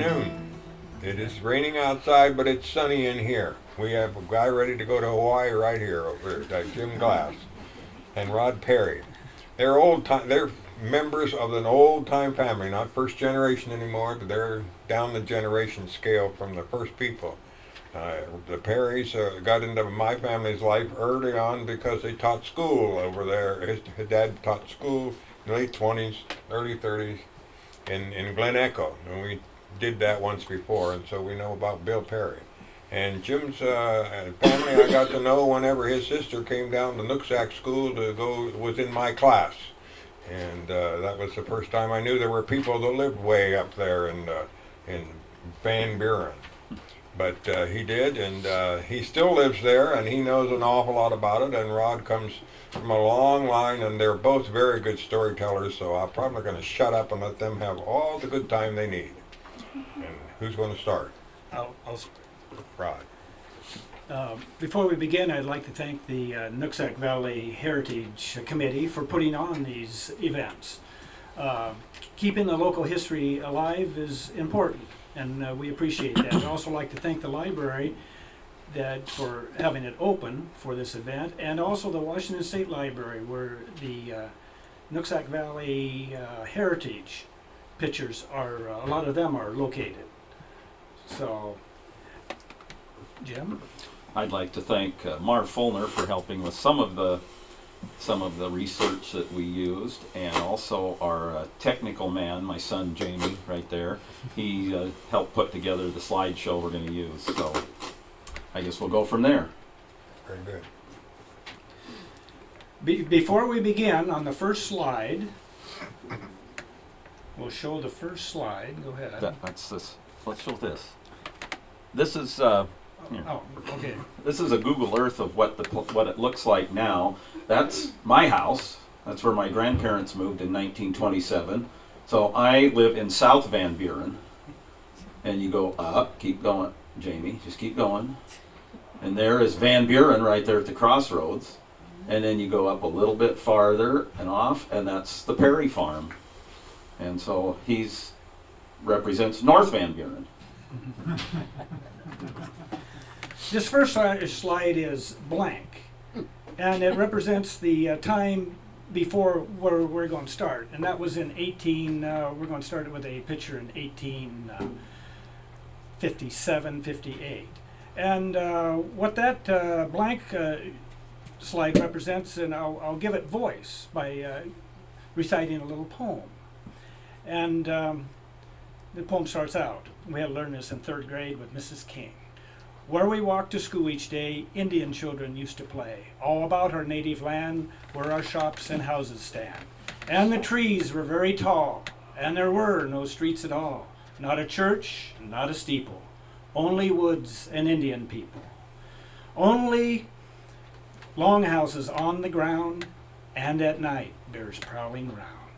afternoon. It is raining outside, but it's sunny in here. We have a guy ready to go to Hawaii right here over here, Jim Glass and Rod Perry. They're old time. They're members of an old time family, not first generation anymore, but they're down the generation scale from the first people. The Perrys got into my family's life early on because they taught school over there. His dad taught school in the late 20s, early 30s in Glen Echo, and we did that once before, and so we know about Bill Perry. And Jim's family I got to know whenever his sister came down to Nooksack school to go, was in my class. And that was the first time I knew there were people that lived way up there in Van Buren. But he did, and he still lives there, and he knows an awful lot about it. And Rod comes from a long line, and they're both very good storytellers, so I'm probably going to shut up and let them have all the good time they need. And who's going to start? I'll Rod. Before we begin, I'd like to thank the Nooksack Valley Heritage Committee for putting on these events. Keeping the local history alive is important, and we appreciate that. I'd also like to thank the library for having it open for this event, and also the Washington State Library, where the Nooksack Valley Heritage pictures are, a lot of them are located. So, Jim? I'd like to thank Marv Fulner for helping with some of the research that we used, and also our technical man, my son Jamie, right there. He helped put together the slideshow we're going to use. So I guess we'll go from there. Very good. Before we begin, on the first slide, we'll show the first slide. Go ahead. That's this. Let's show this. This is. Oh, okay. This is a Google Earth of what it looks like now. That's my house. That's where my grandparents moved in 1927. So I live in South Van Buren. And you go up, keep going, Jamie, just keep going. And there is Van Buren right there at the crossroads. And then you go up a little bit farther and off, and that's the Perry farm. And so he's represents North Van Buren. This first slide is blank, and it represents the time before where we're going to start, and that was in we're going to start with a picture in 1857, 58. And what that blank slide represents, and I'll give it voice by reciting a little poem. And the poem starts out, we had to learn this in 3rd grade with Mrs. King. Where we walked to school each day, Indian children used to play, all about our native land, where our shops and houses stand. And the trees were very tall, and there were no streets at all, not a church, not a steeple, only woods and Indian people. Only long houses on the ground, and at night bears prowling round.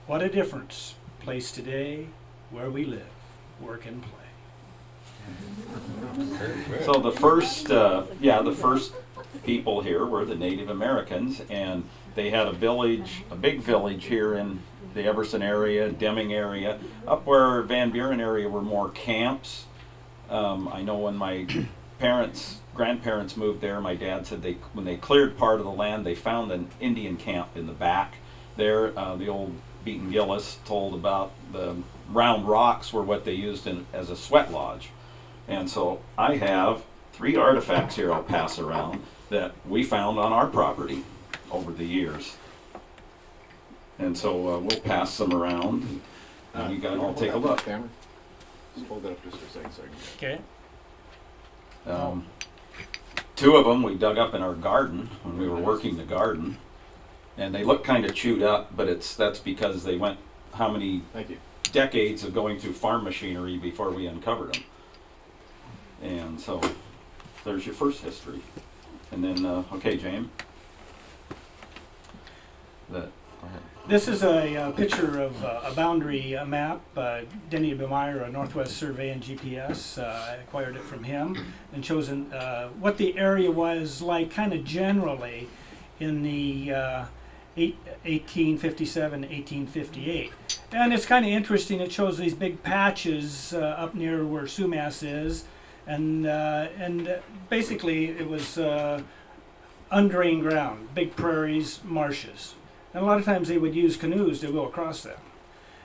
What a difference, place today, where we live, work and play. So the first people here were the Native Americans, and they had a big village here in the Everson area, Deming area. Up where Van Buren area were more camps. I know when my grandparents moved there, my dad said when they cleared part of the land, they found an Indian camp in the back there. The old Beaton Gillis told about the round rocks were what they used as a sweat lodge. And so I have 3 artifacts here I'll pass around that we found on our property over the years. And so we'll pass them around, and you guys all take a look. Just hold that up just for a second. Okay. 2 of them we dug up in our garden when we were working the garden, and they look kind of chewed up, but that's because they went how many decades of going through farm machinery before we uncovered them. And so there's your first history. And then, okay, James. This is a picture of a boundary map. Denny Bemeyer, a Northwest Survey and GPS, I acquired it from him, and chosen what the area was like kind of generally in the 1857, 1858. And it's kind of interesting. It shows these big patches up near where Sumas is, and basically it was undrained ground, big prairies, marshes, and a lot of times they would use canoes to go across them.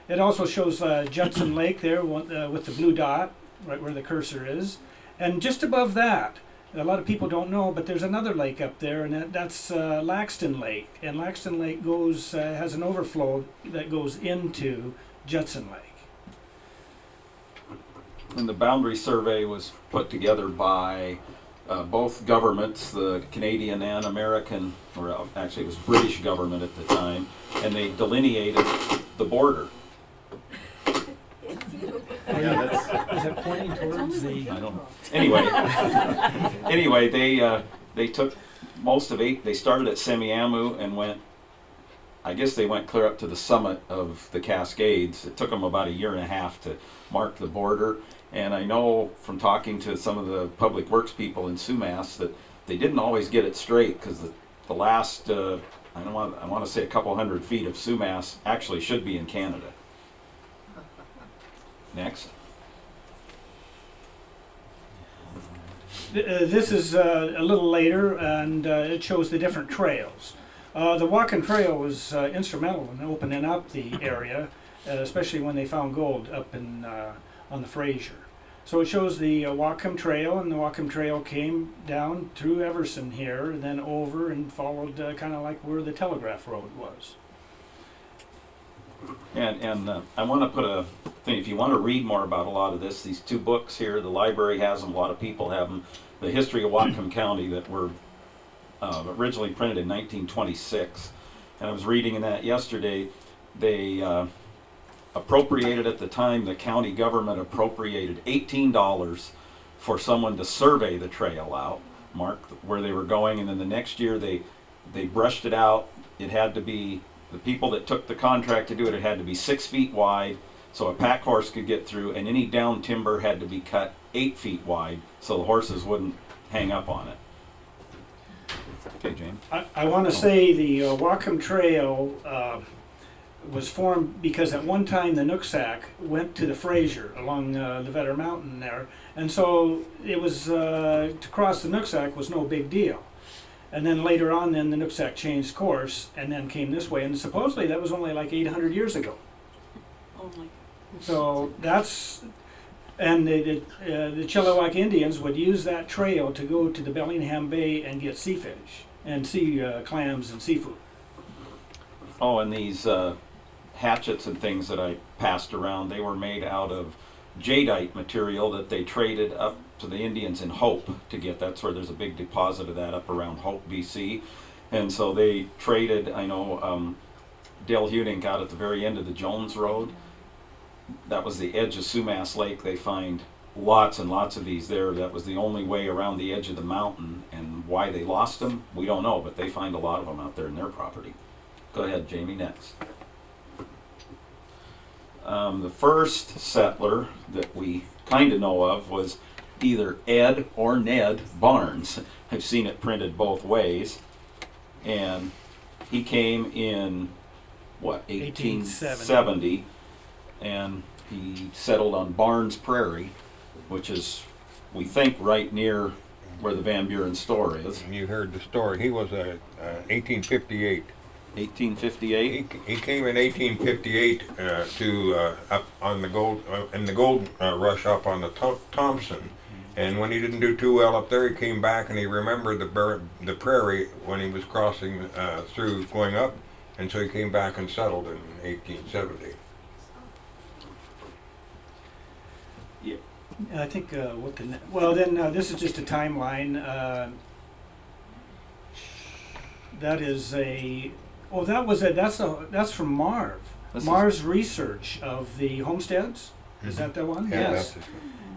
It also shows Judson Lake there with the blue dot, right where the cursor is, and just above that. A lot of people don't know, but there's another lake up there, and that's Laxton Lake. And Laxton Lake has an overflow that goes into Judson Lake. And the boundary survey was put together by both governments, the Canadian and American, or actually it was British government at the time, and they delineated the border. Yeah, that's, Is it pointing towards the? I don't know. Anyway, they took most of it. They started at Semiahmoo and went. I guess they went clear up to the summit of the Cascades. It took them about a year and a half to mark the border. And I know from talking to some of the public works people in Sumas that they didn't always get it straight, because the last I want to say a couple hundred feet of Sumas actually should be in Canada. Next. This is a little later, and it shows the different trails. The walking trail was instrumental in opening up the area, especially when they found gold up in on the Fraser. So it shows the Whatcom Trail, and the Whatcom Trail came down through Everson here, and then over and followed kind of like where the Telegraph Road was. And I want to put a thing, if you want to read more about a lot of this, these two books here, the library has them, a lot of people have them, The History of Whatcom County, that were originally printed in 1926. And I was reading in that yesterday, they appropriated at the time, the county government appropriated $18 for someone to survey the trail out, mark where they were going, and then the next year they brushed it out. It had to be, the people that took the contract to do it, it had to be 6 feet wide so a pack horse could get through, and any down timber had to be cut 8 feet wide so the horses wouldn't hang up on it. Okay, James. I want to say the Whatcom Trail was formed because at one time the Nooksack went to the Fraser along the Vetter Mountain there, and so it was to cross the Nooksack was no big deal. And then later on, then the Nooksack changed course and then came this way, and supposedly that was only like 800 years ago. Oh my. So that's, and the Chilliwack Indians would use that trail to go to the Bellingham Bay and get sea fish and sea clams and seafood. Oh, and these hatchets and things that I passed around, they were made out of jadeite material that they traded up to the Indians in Hope to get. That's where there's a big deposit of that up around Hope, BC. And so they traded, I know Dale Hudink out at the very end of the Jones Road. That was the edge of Sumas Lake. They find lots and lots of these there. That was the only way around the edge of the mountain, and why they lost them, we don't know, but they find a lot of them out there in their property. Go ahead, Jamie, next. The first settler that we kind of know of was either Ed or Ned Barnes. I've seen it printed both ways. And he came in, what, 1870. And he settled on Barnes Prairie, which is, we think, right near where the Van Buren store is. You heard the story. He was 1858. 1858? He came in 1858 to up on the gold in the gold rush up on the Thompson, and when he didn't do too well up there, he came back and he remembered the prairie when he was crossing through going up, and so he came back and settled in 1870. Yeah. I think well then this is just a timeline. That is a that's from Marv. Marv's research of the homesteads. Is that the one? Yeah, Yes. that's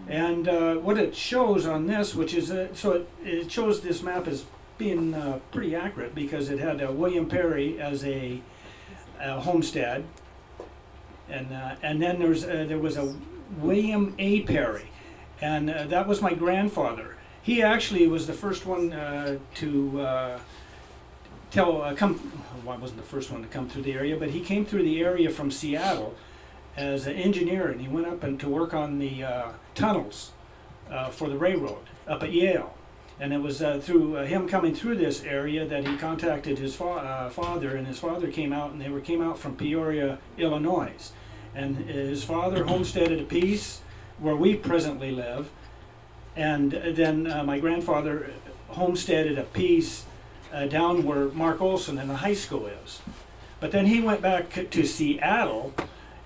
And what it shows on this, which is so it shows this map as being pretty accurate because it had William Perry as a homestead, and then there was a William A. Perry, and that was my grandfather. He actually was the first one to I wasn't the first one to come through the area, but he came through the area from Seattle as an engineer, and he went up and to work on the tunnels for the railroad up at Yale. And it was through him coming through this area that he contacted his father, and his father came out, and they came out from Peoria, Illinois. And his father homesteaded a piece where we presently live, and then my grandfather homesteaded a piece down where Mark Olson and the high school is. But then he went back to Seattle,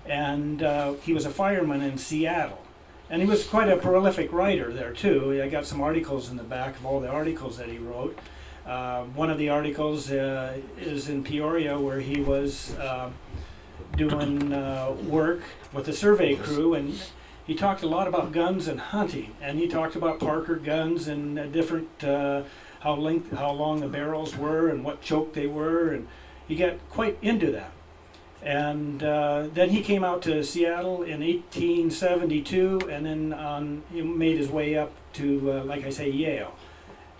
and he was a fireman in Seattle. And he was quite a prolific writer there too. I got some articles in the back of all the articles that he wrote. One of the articles is in Peoria, where he was doing work with the survey crew, and he talked a lot about guns and hunting. And he talked about Parker guns and different how long the barrels were and what choke they were, and he got quite into that. And then he came out to Seattle in 1872, and then he made his way up to, like I say, Yale.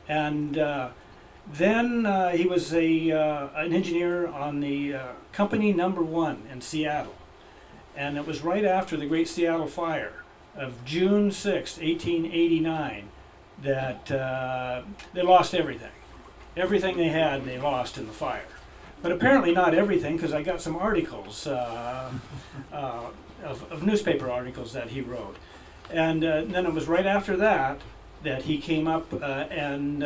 And then he was an engineer on the Company Number 1 in Seattle. And it was right after the Great Seattle Fire of June 6, 1889, that they lost everything. Everything they had, they lost in the fire. But apparently not everything, because I got some articles of newspaper articles that he wrote. And then it was right after that that he came up and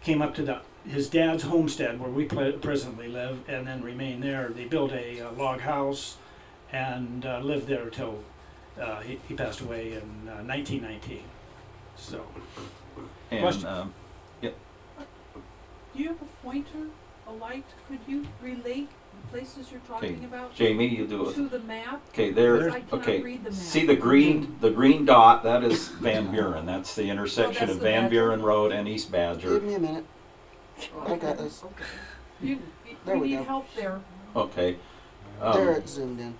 came up to his dad's homestead where we presently live, and then remained there. They built a log house and lived there till he passed away in 1919. So. And Question? yep. Do you have a pointer, a light? Could you relate the places you're talking about Jamie, you do it. to the map? Okay, there. I cannot Okay, read the map. see the green dot? That is Van Buren. That's the intersection that's of the Van Badger. Buren Road and East Badger. Give me a minute. I got this. Okay. You There we need go. help there. Okay. There it's zoomed in.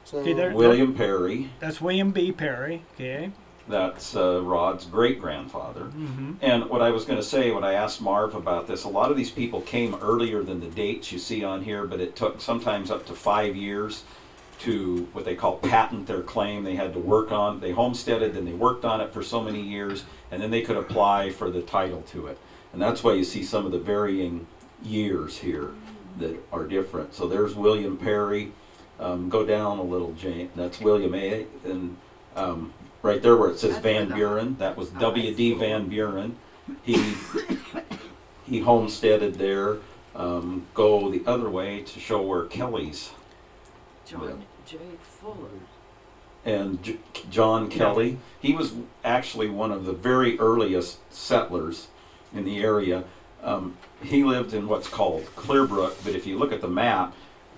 So Okay, there- William Perry. That's William B. Perry, okay. That's Rod's great grandfather. Mm-hmm. And what I was going to say, when I asked Marv about this, a lot of these people came earlier than the dates you see on here, but it took sometimes up to 5 years to what they call patent their claim. They had to work on, they homesteaded, then they worked on it for so many years, and then they could apply for the title to it. And that's why you see some of the varying years here that are different. So there's William Perry. Go down a little, Jane. That's William A. And right there where it says Van Buren, that was W.D. Van Buren. He homesteaded there. Go the other way to show where Kelly's John J. Fuller. and John Kelly. He was actually one of the very earliest settlers in the area. He lived in what's called Clearbrook, but if you look at the map,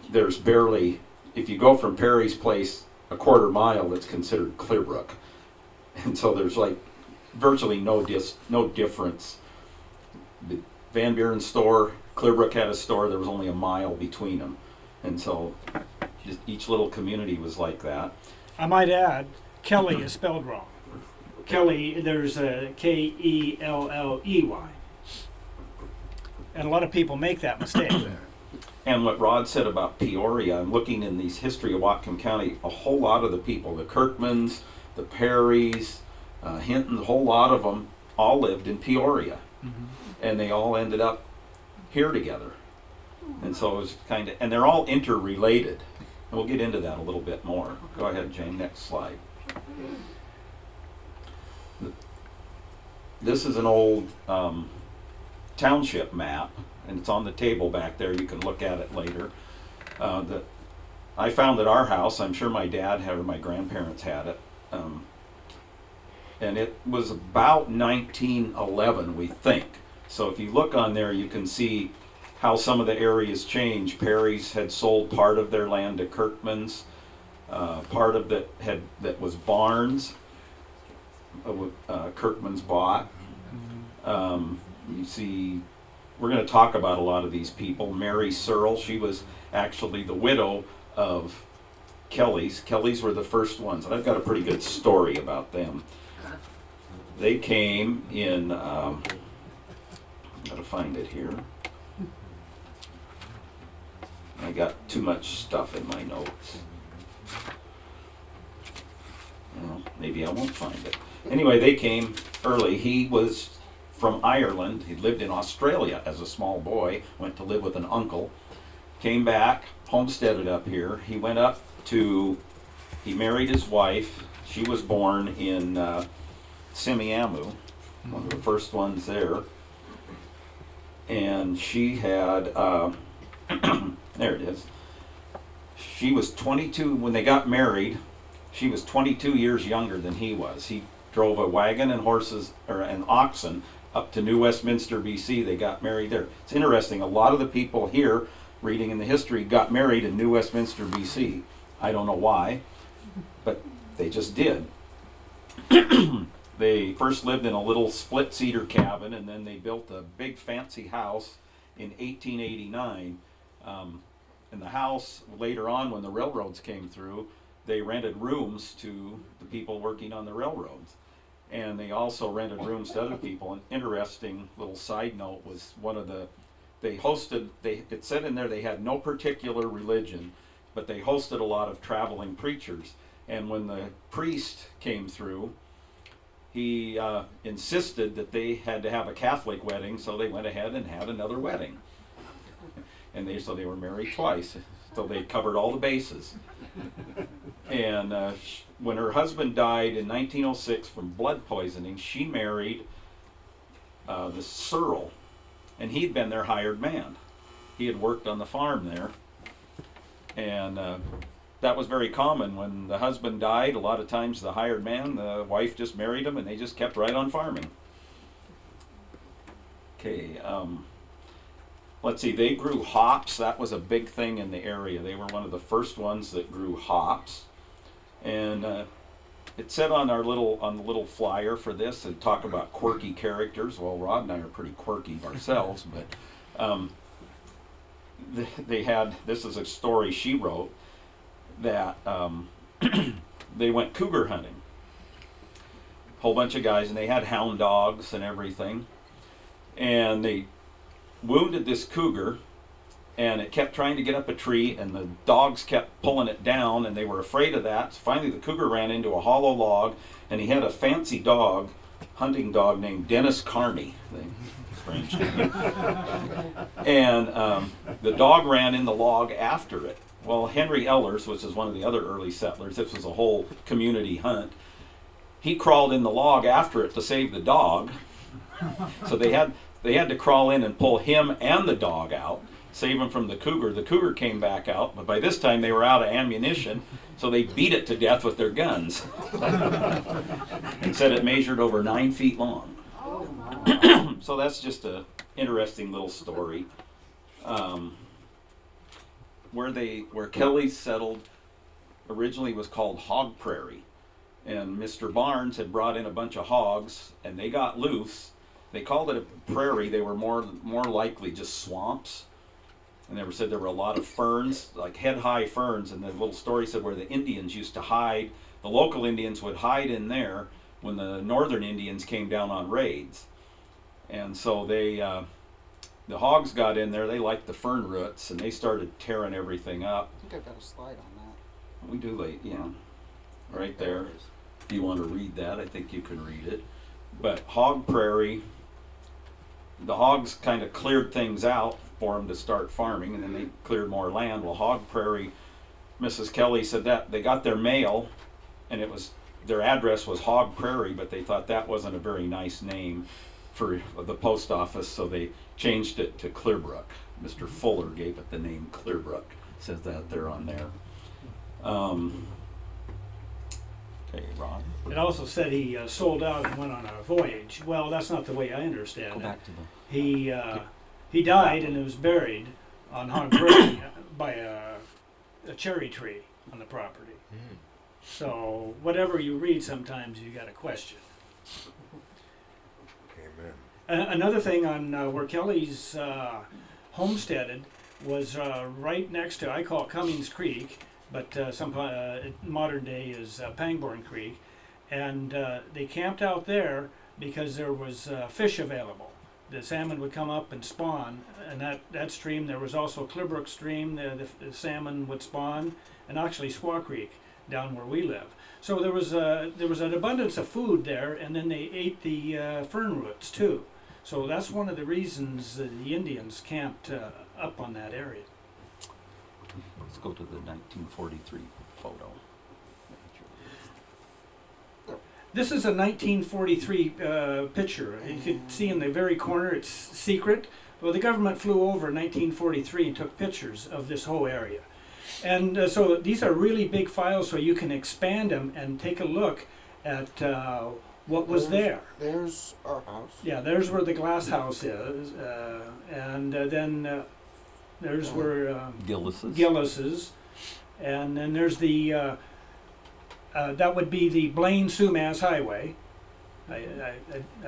there's barely, if you go from Perry's place a quarter mile, it's considered Clearbrook. And so there's like virtually no difference. The Van Buren store, Clearbrook had a store, there was only a mile between them. And so just each little community was like that. I might add, Kelly is spelled wrong. Kelly, there's a K-E-L-L-E-Y. And a lot of people make that mistake. And what Rod said about Peoria, I'm looking in these history of Whatcom County, a whole lot of the people, the Kirkmans, the Perrys, Hinton, a whole lot of them all lived in Peoria. Mm-hmm. And they all ended up here together. And so it was kind of, and they're all interrelated. And we'll get into that a little bit more. Go ahead, Jane, next slide. This is an old township map, and it's on the table back there. You can look at it later. I found at our house, I'm sure my dad had or my grandparents had it, and it was about 1911, we think. So if you look on there, you can see how some of the areas changed. Perry's had sold part of their land to Kirkman's. Part of that was barns. Kirkman's bought. You see, we're going to talk about a lot of these people. Mary Searle, she was actually the widow of Kelly's. Kelly's were the first ones, and I've got a pretty good story about them. They came in, I've got to find it here. got too much stuff in my notes. Well, maybe I won't find it. Anyway, they came early. He was from Ireland. He lived in Australia as a small boy, went to live with an uncle, came back, homesteaded up here. He went up to, he married his wife. She was born in Semiahmoo, one of the first ones there. And she had, there it is. She was 22, when they got married, she was 22 years younger than he was. He drove a wagon and horses, or an oxen, up to New Westminster, BC. They got married there. It's interesting, a lot of the people here, reading in the history, got married in New Westminster, BC. I don't know why, but they just did. They first lived in a little split cedar cabin, and then they built a big fancy house in 1889. And the house, later on when the railroads came through, they rented rooms to the people working on the railroads. And they also rented rooms to other people. An interesting little side note was one of the, it said in there they had no particular religion, but they hosted a lot of traveling preachers. And when the priest came through, he insisted that they had to have a Catholic wedding, so they went ahead and had another wedding. And so they were married twice, so they covered all the bases. And when her husband died in 1906 from blood poisoning, she married the Searle, and he'd been their hired man. He had worked on the farm there, and that was very common. When the husband died, a lot of times the hired man, the wife just married him, and they just kept right on farming. Okay, let's see, they grew hops. That was a big thing in the area. They were one of the first ones that grew hops. And it said on the little flyer for this, it talk about quirky characters. Well, Rod and I are pretty quirky ourselves, but they had, this is a story she wrote, that they went cougar hunting. Whole bunch of guys, and they had hound dogs and everything. And they wounded this cougar, and it kept trying to get up a tree, and the dogs kept pulling it down, and they were afraid of that. So finally the cougar ran into a hollow log, and he had a fancy dog, hunting dog named Dennis Carney. Strange name. And the dog ran in the log after it. Well, Henry Ellers, which is one of the other early settlers, this was a whole community hunt, he crawled in the log after it to save the dog. So they had to crawl in and pull him and the dog out, save him from the cougar. The cougar came back out, but by this time they were out of ammunition, so they beat it to death with their guns. And said it measured over 9 feet long. So that's just a interesting little story. Where Kelly settled originally was called Hog Prairie, and Mr. Barnes had brought in a bunch of hogs, and they got loose. They called it a prairie. They were more likely just swamps, and they said there were a lot of ferns, like head-high ferns. And the little story said where the Indians used to hide. The local Indians would hide in there when the northern Indians came down on raids, and so the hogs got in there. They liked the fern roots, and they started tearing everything up. I think I've got a slide on that. We do yeah, right there. If you want to read that, I think you can read it. But Hog Prairie, the hogs kind of cleared things out for them to start farming, and then they cleared more land. Well, Hog Prairie, Mrs. Kelly said that they got their mail, and their address was Hog Prairie, but they thought that wasn't a very nice name for the post office, so they changed it to Clearbrook. Mr. Fuller gave it the name Clearbrook. Says that there on there. Okay, Ron. It also said he sold out and went on a voyage. Well, that's not the way I understand Go it. back to the. He died and was buried on Hog Prairie by a cherry tree on the property. So whatever you read, sometimes you got to question. Amen. Another thing on where Kelly's homesteaded was right next to, I call it Cummings Creek, but modern day is Pangborn Creek, and they camped out there because there was fish available. the salmon would come up and spawn, and that stream, there was also Clearbrook stream, the salmon would spawn, and actually Squaw Creek down where we live. So there was an abundance of food there, and then they ate the fern roots too. So that's one of the reasons the Indians camped up on that area. Let's go to the 1943 photo. This is a 1943 picture. You can see in the very corner, it's secret. Well, the government flew over in 1943 and took pictures of this whole area. And so these are really big files, so you can expand them and take a look at what was there. There's our house. Yeah, there's where the glass house is, and then there's where Gillis's, and then there's the that would be the Blaine Sumas Highway. I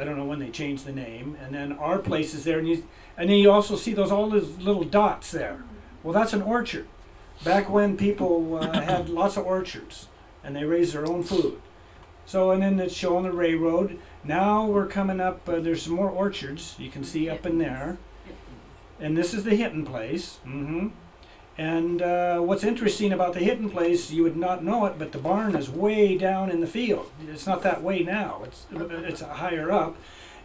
don't know when they changed the name, and then our place is there, and then you also see all those little dots there. Well, that's an orchard. Back when people had lots of orchards, and they raised their own food. So, and then it's showing the railroad. Now we're coming up, there's some more orchards you can see up in there. And this is the Hinton place. And what's interesting about the Hinton place, you would not know it, but the barn is way down in the field. It's not that way now, it's higher up.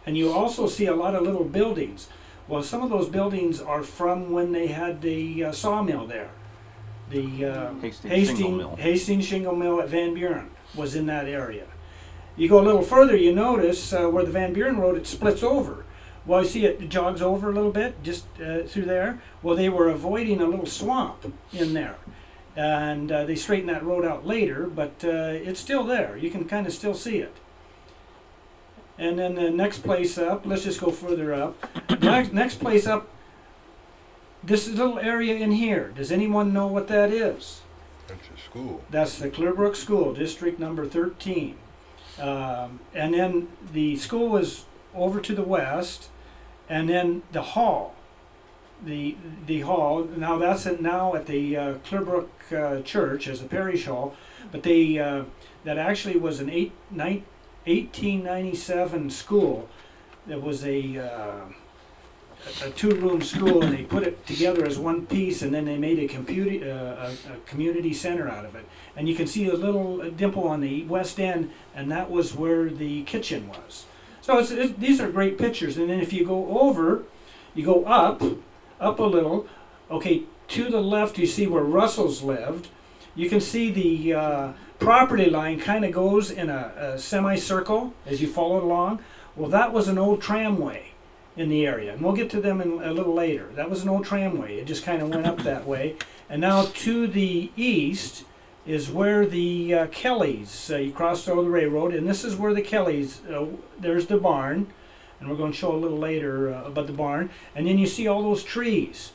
And you also see a lot of little buildings. Well, some of those buildings are from when they had the sawmill there. The Hastings Shingle Mill at Van Buren was in that area. You go a little further, you notice where the Van Buren Road, it splits over. Well, you see it jogs over a little bit, just through there. Well, they were avoiding a little swamp in there. And they straightened that road out later, but it's still there. You can kind of still see it. And then the next place up, let's just go further up. Next place up, this little area in here. Does anyone know what that is? That's a school. That's the Clearbrook School, District number 13. And then the school was over to the west, and then the hall. The hall, now that's now at the Clearbrook Church as a parish hall, but they that actually was an 1897 school. There was a two-room school, and they put it together as one piece, and then they made a community center out of it. And you can see a little dimple on the west end, and that was where the kitchen was. So these are great pictures. And then if you go over, you go up a little. Okay, to the left you see where Russells lived. You can see the property line kind of goes in a semicircle as you follow it along. Well, that was an old tramway in the area, and we'll get to them in a little later. That was an old tramway. It just kind of went up that way. And now to the east is where the Kellys, you crossed over the railroad, and this is where the Kellys, there's the barn, and we're going to show a little later about the barn. And then you see all those trees.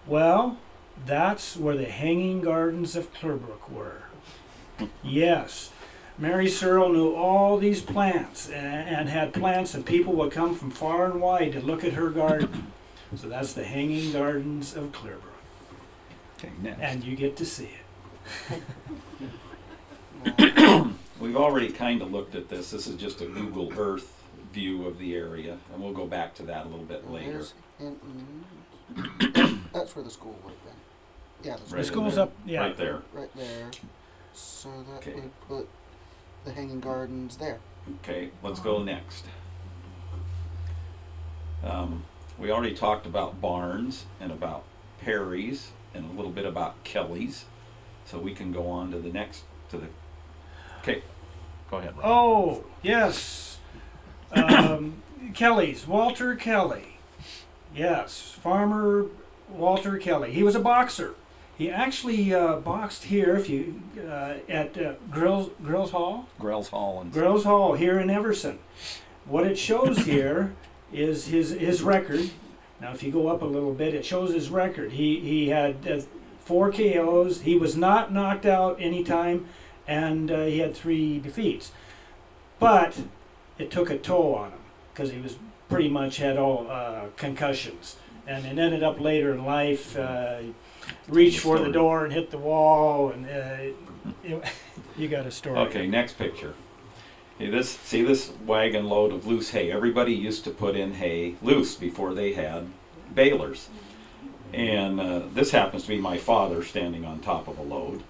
Well, that's where the hanging gardens of Clearbrook were. Yes. Mary Searle knew all these plants and had plants, and people would come from far and wide to look at her garden. So that's the hanging gardens of Clearbrook. Okay, next. And you get to see it. We've already kind of looked at this. This is just a Google Earth view of the area, and we'll go back to that a little bit later. There's Hinton. That's where the school would have been. Yeah, The Right school's in there. up, yeah. Right there. right there. So that Okay. would put the hanging gardens there. Okay, let's go next. We already talked about barns and about Perry's and a little bit about Kelly's. So we can go on to the next, okay, go ahead, Rob. Oh, yes. Kelly's, Walter Kelly. Yes, farmer Walter Kelly. He was a boxer. He actually boxed here, if you at Grills Hall. Grell's Hall and Grills Hall here in Everson. What it shows here is his record. Now, if you go up a little bit, it shows his record. He had 4 KOs. He was not knocked out anytime, and he had 3 defeats. But it took a toll on him because he was pretty much had all concussions, and it ended up later in life. Reached for the door and hit the wall, and you got a story. Okay, next picture. Hey, see this wagon load of loose hay. Everybody used to put in hay loose before they had balers. And this happens to be my father standing on top of a load.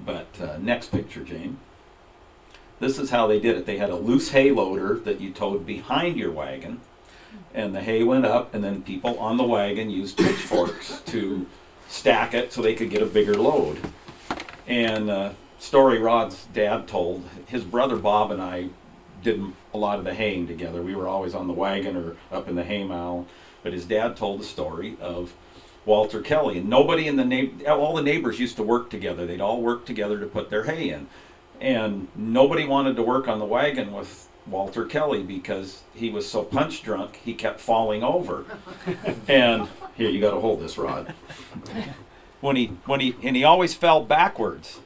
But next picture, Jane. This is how they did it. They had a loose hay loader that you towed behind your wagon, and the hay went up, and then people on the wagon used pitchforks to stack it so they could get a bigger load. And story Rod's dad told, his brother Bob and I did a lot of the haying together. We were always on the wagon or up in the hay mow. But his dad told the story of Walter Kelly. And nobody in the all the neighbors used to work together. They'd all work together to put their hay in. And nobody wanted to work on the wagon with Walter Kelly because he was so punch drunk he kept falling over. And here, you got to hold this, Rod. He always fell backwards.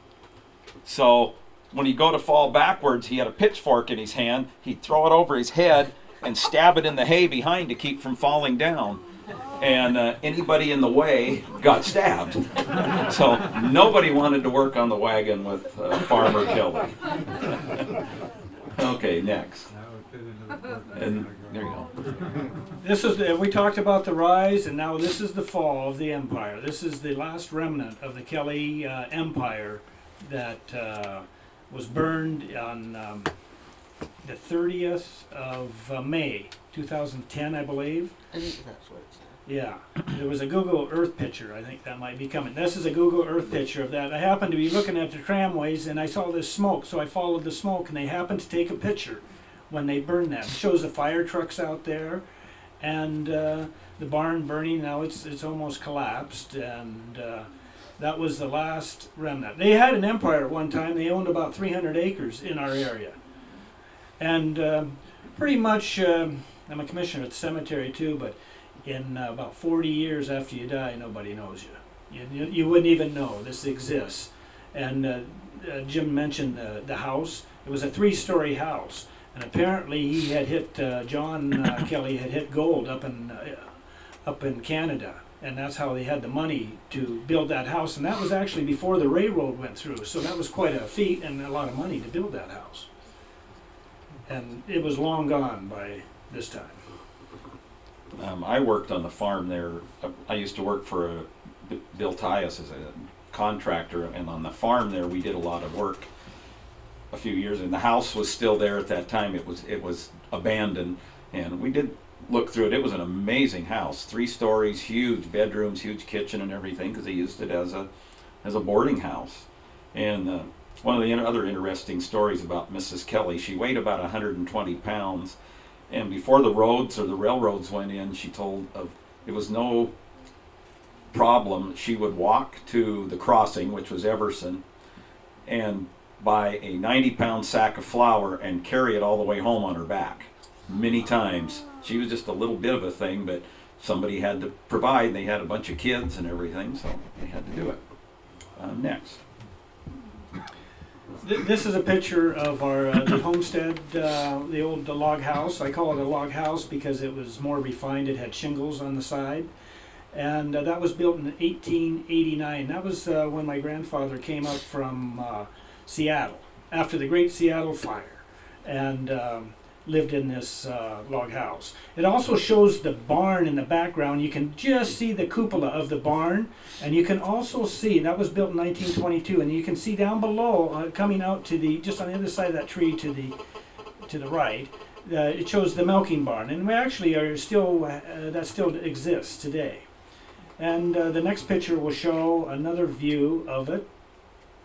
So when he'd go to fall backwards, he had a pitchfork in his hand. He'd throw it over his head and stab it in the hay behind to keep from falling down. And anybody in the way got stabbed. So nobody wanted to work on the wagon with Farmer Kelly. Okay, next. And there you go. This is we talked about the rise, and now this is the fall of the empire. This is the last remnant of the Kelly empire that was burned on the 30th of May, 2010, I believe. I think that's what it said. Yeah, there was a Google Earth picture. I think that might be coming. This is a Google Earth picture of that. I happened to be looking at the tramways, and I saw this smoke, so I followed the smoke, and they happened to take a picture when they burned that. It shows the fire trucks out there, and the barn burning. Now it's almost collapsed, and that was the last remnant. They had an empire at one time. They owned about 300 acres in our area, and pretty much. I'm a commissioner at the cemetery too, but in about 40 years after you die, nobody knows you. You wouldn't even know this exists. And Jim mentioned the house. It was a 3-story house, and apparently he had hit John Kelly had hit gold up in Canada, and that's how they had the money to build that house. And that was actually before the railroad went through, so that was quite a feat and a lot of money to build that house. And it was long gone by this time. I worked on the farm there. I used to work for Bill Tyus as a contractor, and on the farm there we did a lot of work a few years, and the house was still there at that time. It was abandoned, and we did look through it. It was an amazing house, 3 stories, huge bedrooms, huge kitchen and everything, because they used it as a boarding house. And one of the other interesting stories about Mrs. Kelly, she weighed about 120 pounds. And before the roads or the railroads went in, she told it was no problem. She would walk to the crossing, which was Everson, and buy a 90-pound sack of flour and carry it all the way home on her back many times. She was just a little bit of a thing, but somebody had to provide. They had a bunch of kids and everything, so they had to do it. Next. This is a picture of our the homestead, the old log house. I call it a log house because it was more refined. It had shingles on the side, and that was built in 1889. That was when my grandfather came up from Seattle after the Great Seattle Fire, and lived in this log house. It also shows the barn in the background. You can just see the cupola of the barn, and you can also see that was built in 1922. And you can see down below, coming out to the just on the other side of that tree to the right, it shows the milking barn, and we actually are still that still exists today. And the next picture will show another view of it.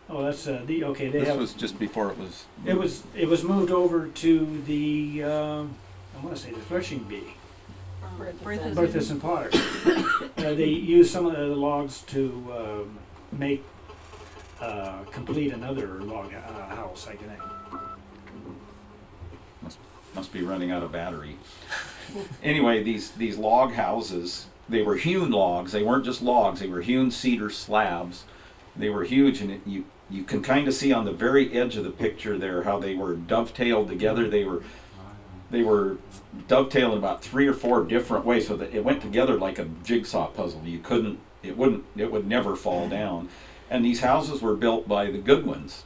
Oh, that's okay. They This have. was just before it was. It was moved over to the I want to say the threshing bee, Berthus and Potter. They used some of the logs to make complete another log house, I think. Must be running out of battery. Anyway, these log houses, they were hewn logs. They weren't just logs. They were hewn cedar slabs. They were huge, and you can kind of see on the very edge of the picture there how they were dovetailed together. They were dovetailed in about 3 or 4 different ways, so that it went together like a jigsaw puzzle. It would never fall down. And these houses were built by the Goodwins,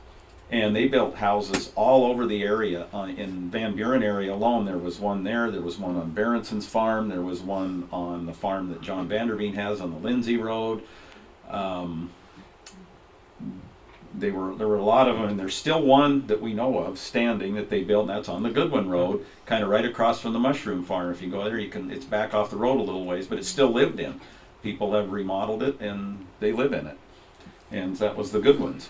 And they built houses all over the area. In Van Buren area alone, there was one there. There was one on Berenson's farm. There was one on the farm that John Vanderveen has on the Lindsay Road. There were a lot of them, and there's still one that we know of standing that they built. And that's on the Goodwin Road, kind of right across from the mushroom farm. If you go there, it's back off the road a little ways, but it's still lived in. People have remodeled it, and they live in it. And that was the Goodwins.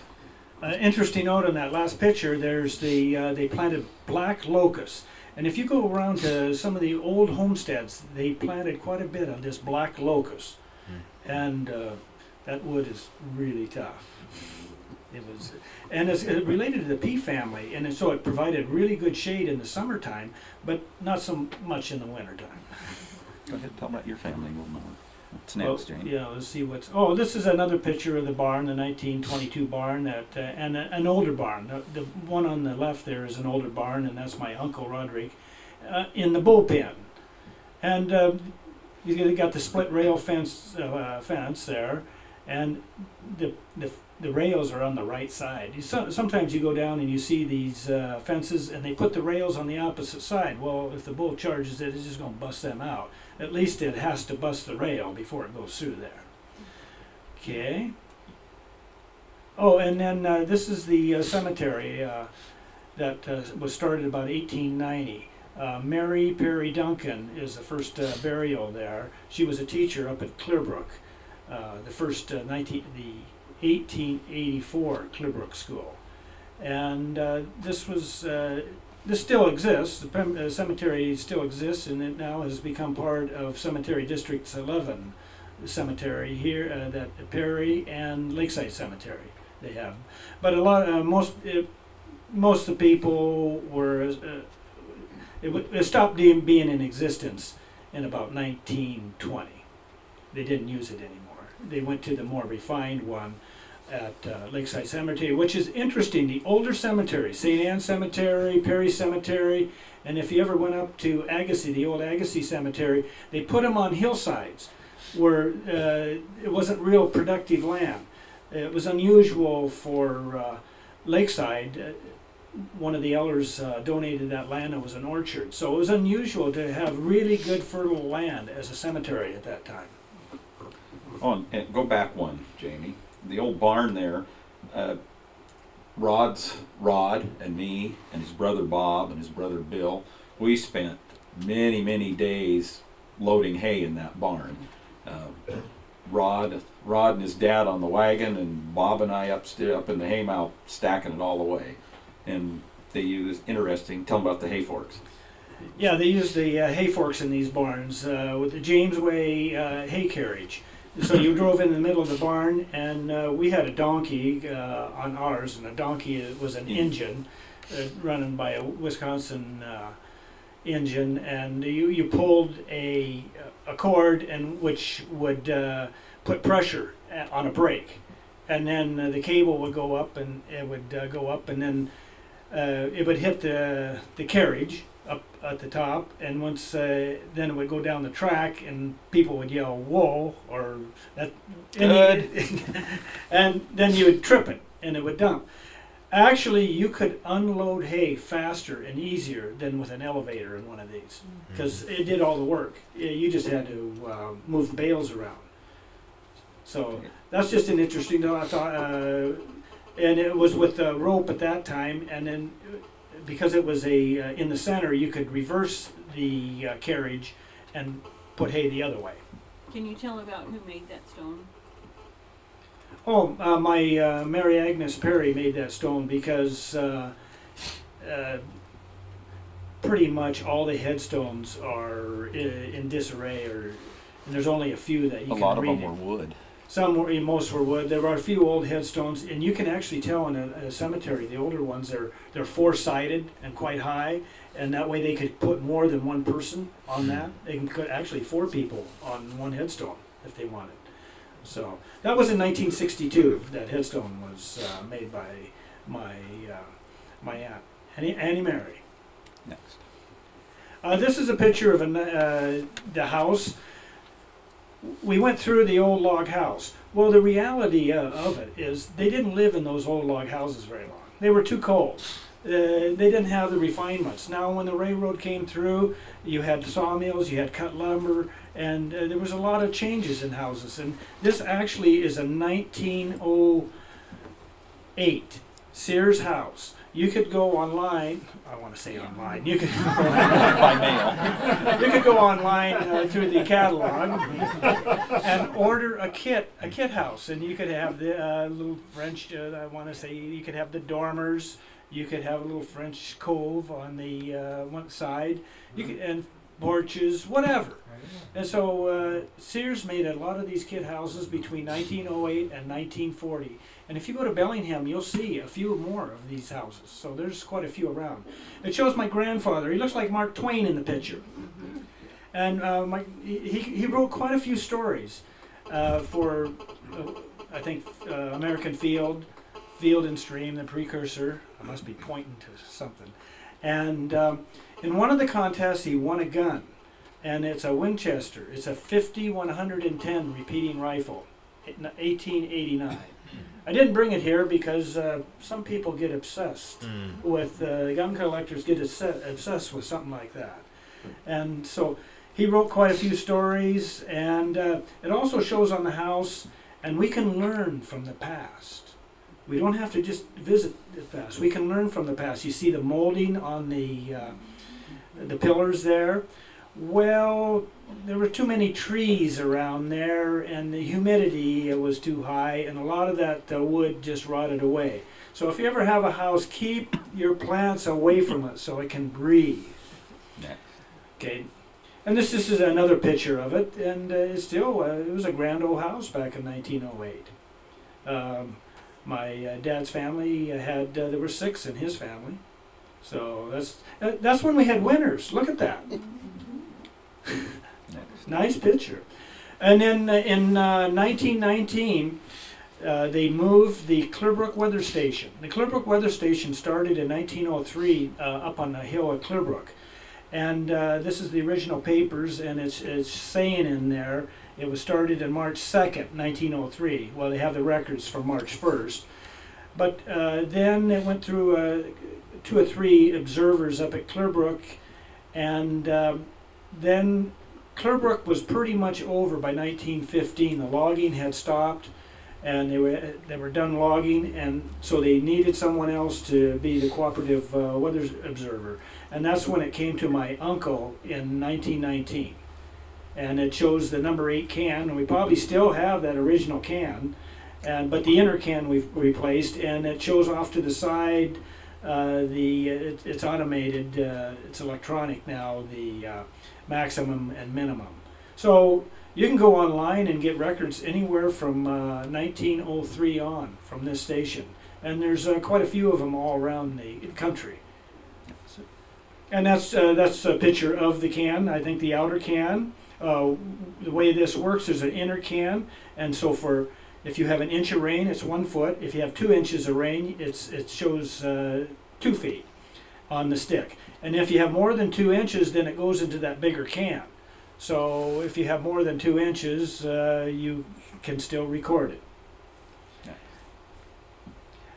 Interesting note on that last picture, there's they planted black locust. And if you go around to some of the old homesteads, they planted quite a bit of this black locust. And that wood is really tough. It was, and it's related to the pea family, and so it provided really good shade in the summertime, but not so much in the wintertime. Go ahead, tell about your family. We'll know what's Well, next, Jane. yeah, let's see what's. Oh, this is another picture of the barn, the 1922 barn, and an older barn. The one on the left there is an older barn, and that's my uncle Roderick, in the bullpen. And you got the split rail fence there, and the rails are on the right side. Sometimes you go down and you see these fences, and they put the rails on the opposite side. Well, if the bull charges it, it's just going to bust them out. At least it has to bust the rail before it goes through there. Okay. Oh, and then this is the cemetery that was started about 1890. Mary Perry Duncan is the first burial there. She was a teacher up at Clearbrook, the first 1884 Clearbrook School. And this still exists. The cemetery still exists, and it now has become part of Cemetery District's 11 cemetery here, that Perry and Lakeside Cemetery they have. But most of the people were, it stopped being in existence in about 1920. They didn't use it anymore. They went to the more refined one at Lakeside Cemetery, which is interesting. The older cemeteries, St. Anne Cemetery, Perry Cemetery, and if you ever went up to Agassiz, the old Agassiz Cemetery, they put them on hillsides where it wasn't real productive land. It was unusual for Lakeside. One of the elders donated that land. It was an orchard. So it was unusual to have really good fertile land as a cemetery at that time. Oh, and go back one, Jamie. The old barn there, Rod and me and his brother Bob and his brother Bill, we spent many days loading hay in that barn. Rod and his dad on the wagon, and Bob and I up in the haymow stacking it all away. And they used, interesting, tell them about the hay forks. Yeah, they used the hay forks in these barns with the Jamesway hay carriage. So you drove in the middle of the barn, and we had a donkey on ours, and a donkey was an engine running by a Wisconsin engine, and you pulled a cord and which would put pressure on a brake, and then the cable would go up, and it would go up, and then it would hit the carriage up at the top, and once then it would go down the track, and people would yell "whoa" or that, and then you would trip it, and it would dump. Actually, you could unload hay faster and easier than with an elevator in one of these, because it did all the work. You just had to move the bales around. So that's just an interesting thought. I thought, and it was with the rope at that time, and then because it was in the center, you could reverse the carriage and put hay the other way. Can you tell about who made that stone? Oh, my Mary Agnes Perry made that stone because pretty much all the headstones are in disarray, and there's only a few that you A can lot of read them were wood. Most were wood. There are a few old headstones, and you can actually tell in a cemetery, the older ones, they're four-sided and quite high, and that way they could put more than one person on that. They can put actually 4 people on one headstone if they wanted. So that was in 1962. That headstone was made by my aunt, Annie Mary. Next. This is a picture of the house. We went through the old log house. Well, the reality of it is they didn't live in those old log houses very long. They were too cold. They didn't have the refinements. Now, when the railroad came through, you had sawmills, you had cut lumber, and there was a lot of changes in houses. And this actually is a 1908 Sears house. You could go online. I want to say online. You could By mail. you could go online through the catalog and order a kit house, and you could have the little French. I want to say you could have the dormers. You could have a little French cove on the one side. You could, and porches, whatever. And so Sears made a lot of these kit houses between 1908 and 1940. And if you go to Bellingham, you'll see a few more of these houses. So there's quite a few around. It shows my grandfather. He looks like Mark Twain in the picture. And he wrote quite a few stories for, I think, American Field and Stream, the precursor. I must be pointing to something. And in one of the contests, he won a gun. And it's a Winchester. It's a 50-110 repeating rifle, 1889. I didn't bring it here because some people get obsessed with, gun collectors get obsessed with something like that. And so he wrote quite a few stories, and it also shows on the house, and we can learn from the past. We don't have to just visit the past. We can learn from the past. You see the molding on the pillars there. Well, there were too many trees around there, and the humidity was too high, and a lot of that wood just rotted away. So if you ever have a house, keep your plants away from it so it can breathe. Okay, and this is another picture of it, and it's still it was a grand old house back in 1908. My dad's family had there were 6 in his family, so that's when we had winters. Look at that. Nice picture. And then in 1919, they moved the Clearbrook Weather Station. The Clearbrook Weather Station started in 1903 up on the hill at Clearbrook. And this is the original papers, and it's saying in there, it was started on March 2nd, 1903. Well, they have the records from March 1st. But then it went through 2 or 3 observers up at Clearbrook, and then Clearbrook was pretty much over by 1915. The logging had stopped, and they were done logging, and so they needed someone else to be the cooperative weather observer. And that's when it came to my uncle in 1919. And it shows the number 8 can, and we probably still have that original can, but the inner can we've replaced, and it shows off to the side. It's automated, it's electronic now, the maximum and minimum. So you can go online and get records anywhere from 1903 on from this station, and there's quite a few of them all around the country. And that's a picture of the can. I think the outer can. The way this works is an inner can, and so if you have an inch of rain, it's 1 foot. If you have 2 inches of rain, it shows 2 feet on the stick. And if you have more than 2 inches, then it goes into that bigger can. So if you have more than 2 inches, you can still record it.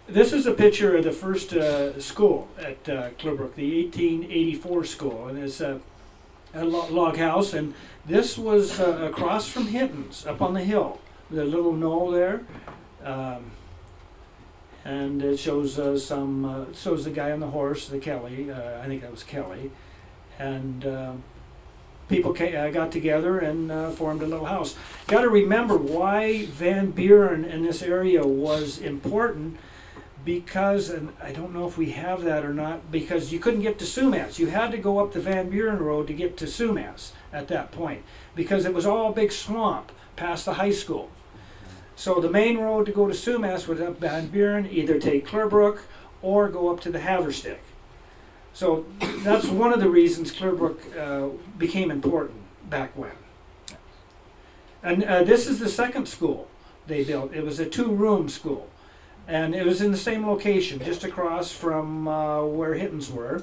This is a picture of the first school at Clearbrook, the 1884 school, and it's a log house. And this was across from Hinton's, up on the hill, the little knoll there. And it shows shows the guy on the horse, the Kelly. I think that was Kelly, and people got together and formed a little house. Got to remember why Van Buren in this area was important, because, and I don't know if we have that or not, because you couldn't get to Sumas. You had to go up the Van Buren Road to get to Sumas at that point, because it was all a big swamp past the high school. So the main road to go to Sumas was up Van Buren, either take Clearbrook or go up to the Haverstick. So that's one of the reasons Clearbrook became important back when. And this is the second school they built. It was a 2-room school. And it was in the same location, just across from where Hinton's were,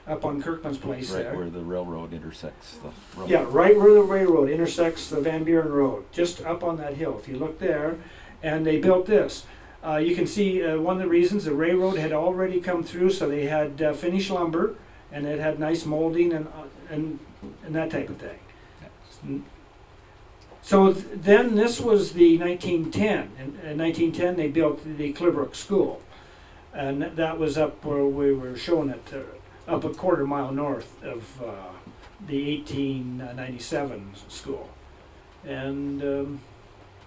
up on Kirkman's Place Right there. where the railroad intersects the road. Yeah, right where the railroad intersects the Van Buren Road, just up on that hill. If you look there, and they built this. You can see one of the reasons the railroad had already come through, so they had finished lumber, and it had nice molding and that type of thing. So then this was the 1910. In 1910 they built the Clearbrook School, and that was up where we were showing it, up a quarter mile north of the 1897 school. And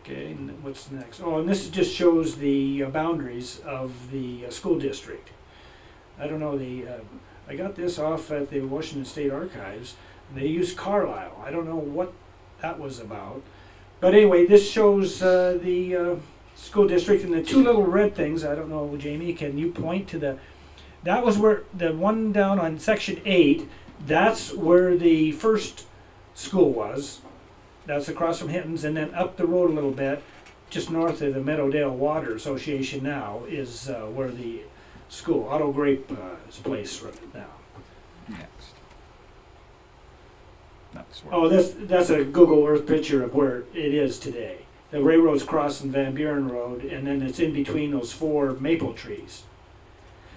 okay, and what's next? Oh, and this just shows the boundaries of the school district. I don't know, I got this off at the Washington State Archives. They used Carlisle. I don't know what that was about. But anyway, this shows the school district, and the two little red things, I don't know, Jamie, can you point to that was where, the one down on section 8, that's where the first school was. That's across from Hinton's, and then up the road a little bit, just north of the Meadowdale Water Association now, is where the school, Otto Grape is placed right now. Next. That's where. Oh, that's a Google Earth picture of where it is today. The railroad's crossing Van Buren Road, and then it's in between those 4 maple trees.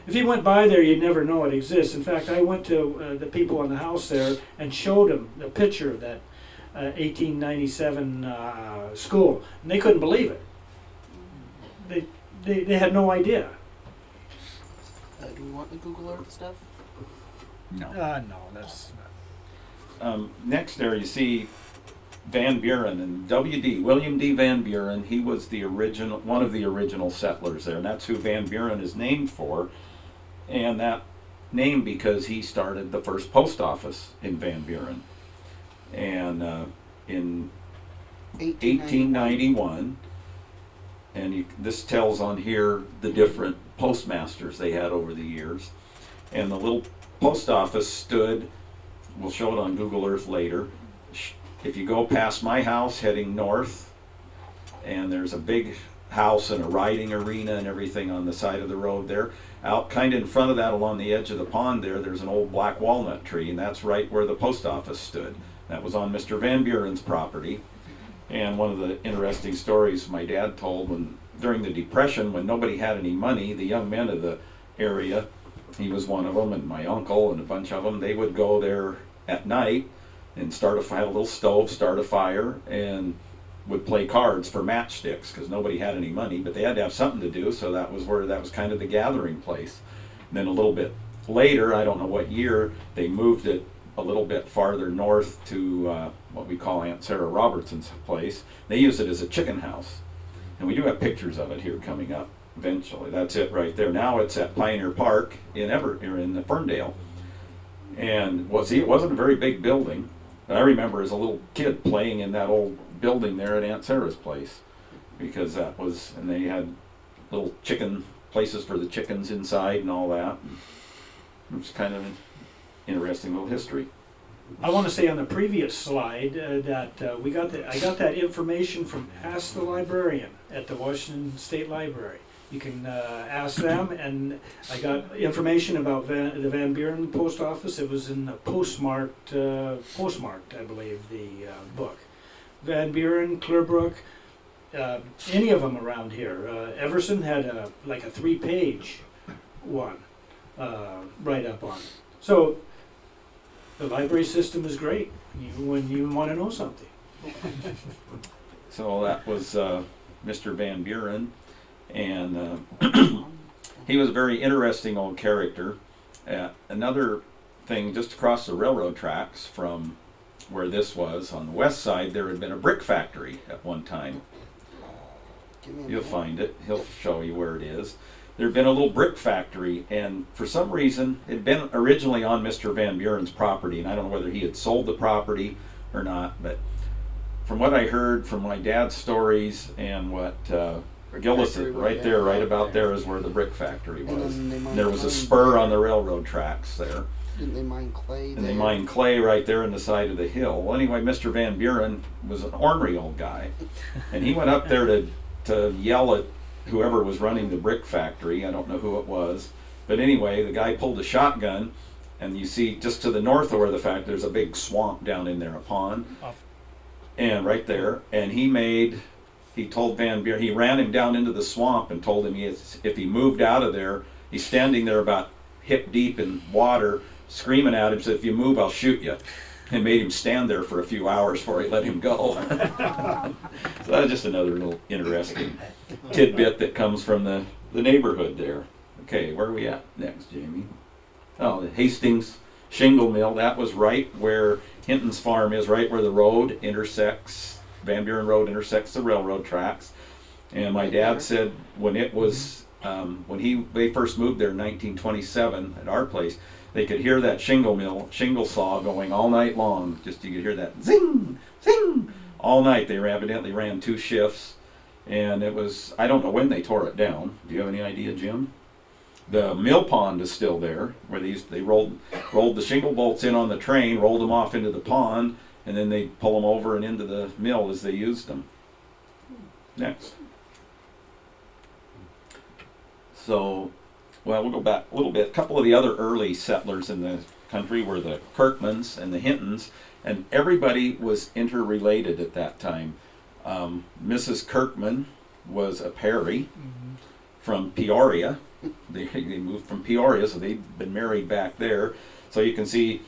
If you went by there, you'd never know it exists. In fact, I went to the people in the house there and showed them the picture of that 1897 school, and they couldn't believe it. They had no idea. Do we want the Google Earth stuff? No. No, that's Next there you see Van Buren and William D. Van Buren. He was the original, one of the original settlers there, and that's who Van Buren is named for. And that name because he started the first post office in Van Buren. And in 1891, and this tells on here the different postmasters they had over the years. And the little post office stood, we'll show it on Google Earth later. If you go past my house heading north, and there's a big house and a riding arena and everything on the side of the road there. Out kind of in front of that along the edge of the pond there's an old black walnut tree, and that's right where the post office stood. That was on Mr. Van Buren's property. And one of the interesting stories my dad told, when during the Depression, when nobody had any money, the young men of the area, he was one of them, and my uncle and a bunch of them, they would go there at night and had a little stove, start a fire, and would play cards for matchsticks because nobody had any money, but they had to have something to do, so that was kind of the gathering place. And then a little bit later, I don't know what year, they moved it a little bit farther north to what we call Aunt Sarah Robertson's place. They use it as a chicken house, and we do have pictures of it here coming up eventually. That's it right there. Now it's at Pioneer Park in Ferndale, and it wasn't a very big building. But I remember as a little kid playing in that old building there at Aunt Sarah's place, because and they had little chicken places for the chickens inside and all that. It was kind of an interesting little history. I want to say on the previous slide that I got that information from Ask the Librarian at the Washington State Library. You can ask them, and I got information about the Van Buren post office. It was in the postmarked, I believe, the book. Van Buren, Clearbrook, any of them around here. Everson had a 3-page one right up on it. So the library system is great when you want to know something. So that was Mr. Van Buren, and he was a very interesting old character. Another thing, just across the railroad tracks from where this was, on the west side, there had been a brick factory at one time. You'll find it. He'll show you where it is. There had been a little brick factory, and for some reason, it had been originally on Mr. Van Buren's property, and I don't know whether he had sold the property or not, but from what I heard from my dad's stories and what Gillis, right about there is where the brick factory was. There was a spur on the railroad tracks there. Didn't they mine clay there? And they mined clay right there in the side of the hill. Well, anyway, Mr. Van Buren was an ornery old guy, and he went up there to yell at whoever was running the brick factory. I don't know who it was, but anyway, the guy pulled a shotgun, and you see just to the north of where the factory, there's a big swamp down in there, a pond, and right there, and he made he told Van Buren, he ran him down into the swamp and told him if he moved out of there, he's standing there about hip deep in water, screaming at him, said, if you move, I'll shoot you. And made him stand there for a few hours before he let him go. So that's just another little interesting tidbit that comes from the neighborhood there. Okay, where are we at next, Jamie? Oh, the Hastings Shingle Mill. That was right where Hinton's farm is, right where the road intersects, Van Buren Road intersects the railroad tracks. And my dad said when it was, when they first moved there in 1927 at our place, they could hear that shingle saw going all night long. Just you could hear that zing, zing, all night. They evidently ran 2 shifts, and it was, I don't know when they tore it down. Do you have any idea, Jim? The mill pond is still there, where they rolled the shingle bolts in on the train, rolled them off into the pond, and then they pull them over and into the mill as they used them. Next. So, well, we'll go back a little bit. A couple of the other early settlers in the country were the Kirkmans and the Hintons, and everybody was interrelated at that time. Mrs. Kirkman was a Perry from Peoria. They moved from Peoria, so they'd been married back there. So you can see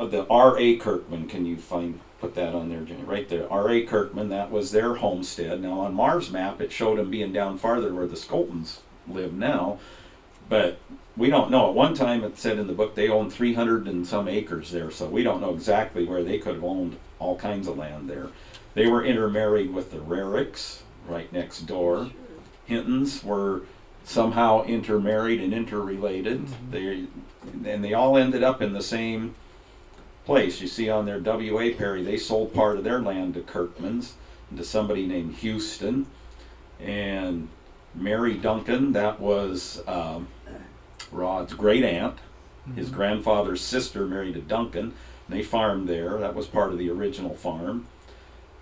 the R.A. Kirkman. Can you put that on there, Jenny? Right there. R.A. Kirkman, that was their homestead. Now on Marv's map, it showed them being down farther where the Scoltons live now. But we don't know. At one time, it said in the book they owned 300 and some acres there, so we don't know exactly where they could have owned all kinds of land there. They were intermarried with the Raricks right next door. Hintons were somehow intermarried and interrelated. They all ended up in the same place. You see on their W.A. Perry, they sold part of their land to Kirkmans and to somebody named Houston. And Mary Duncan, that was Rod's great aunt. His grandfather's sister married a Duncan. They farmed there. That was part of the original farm.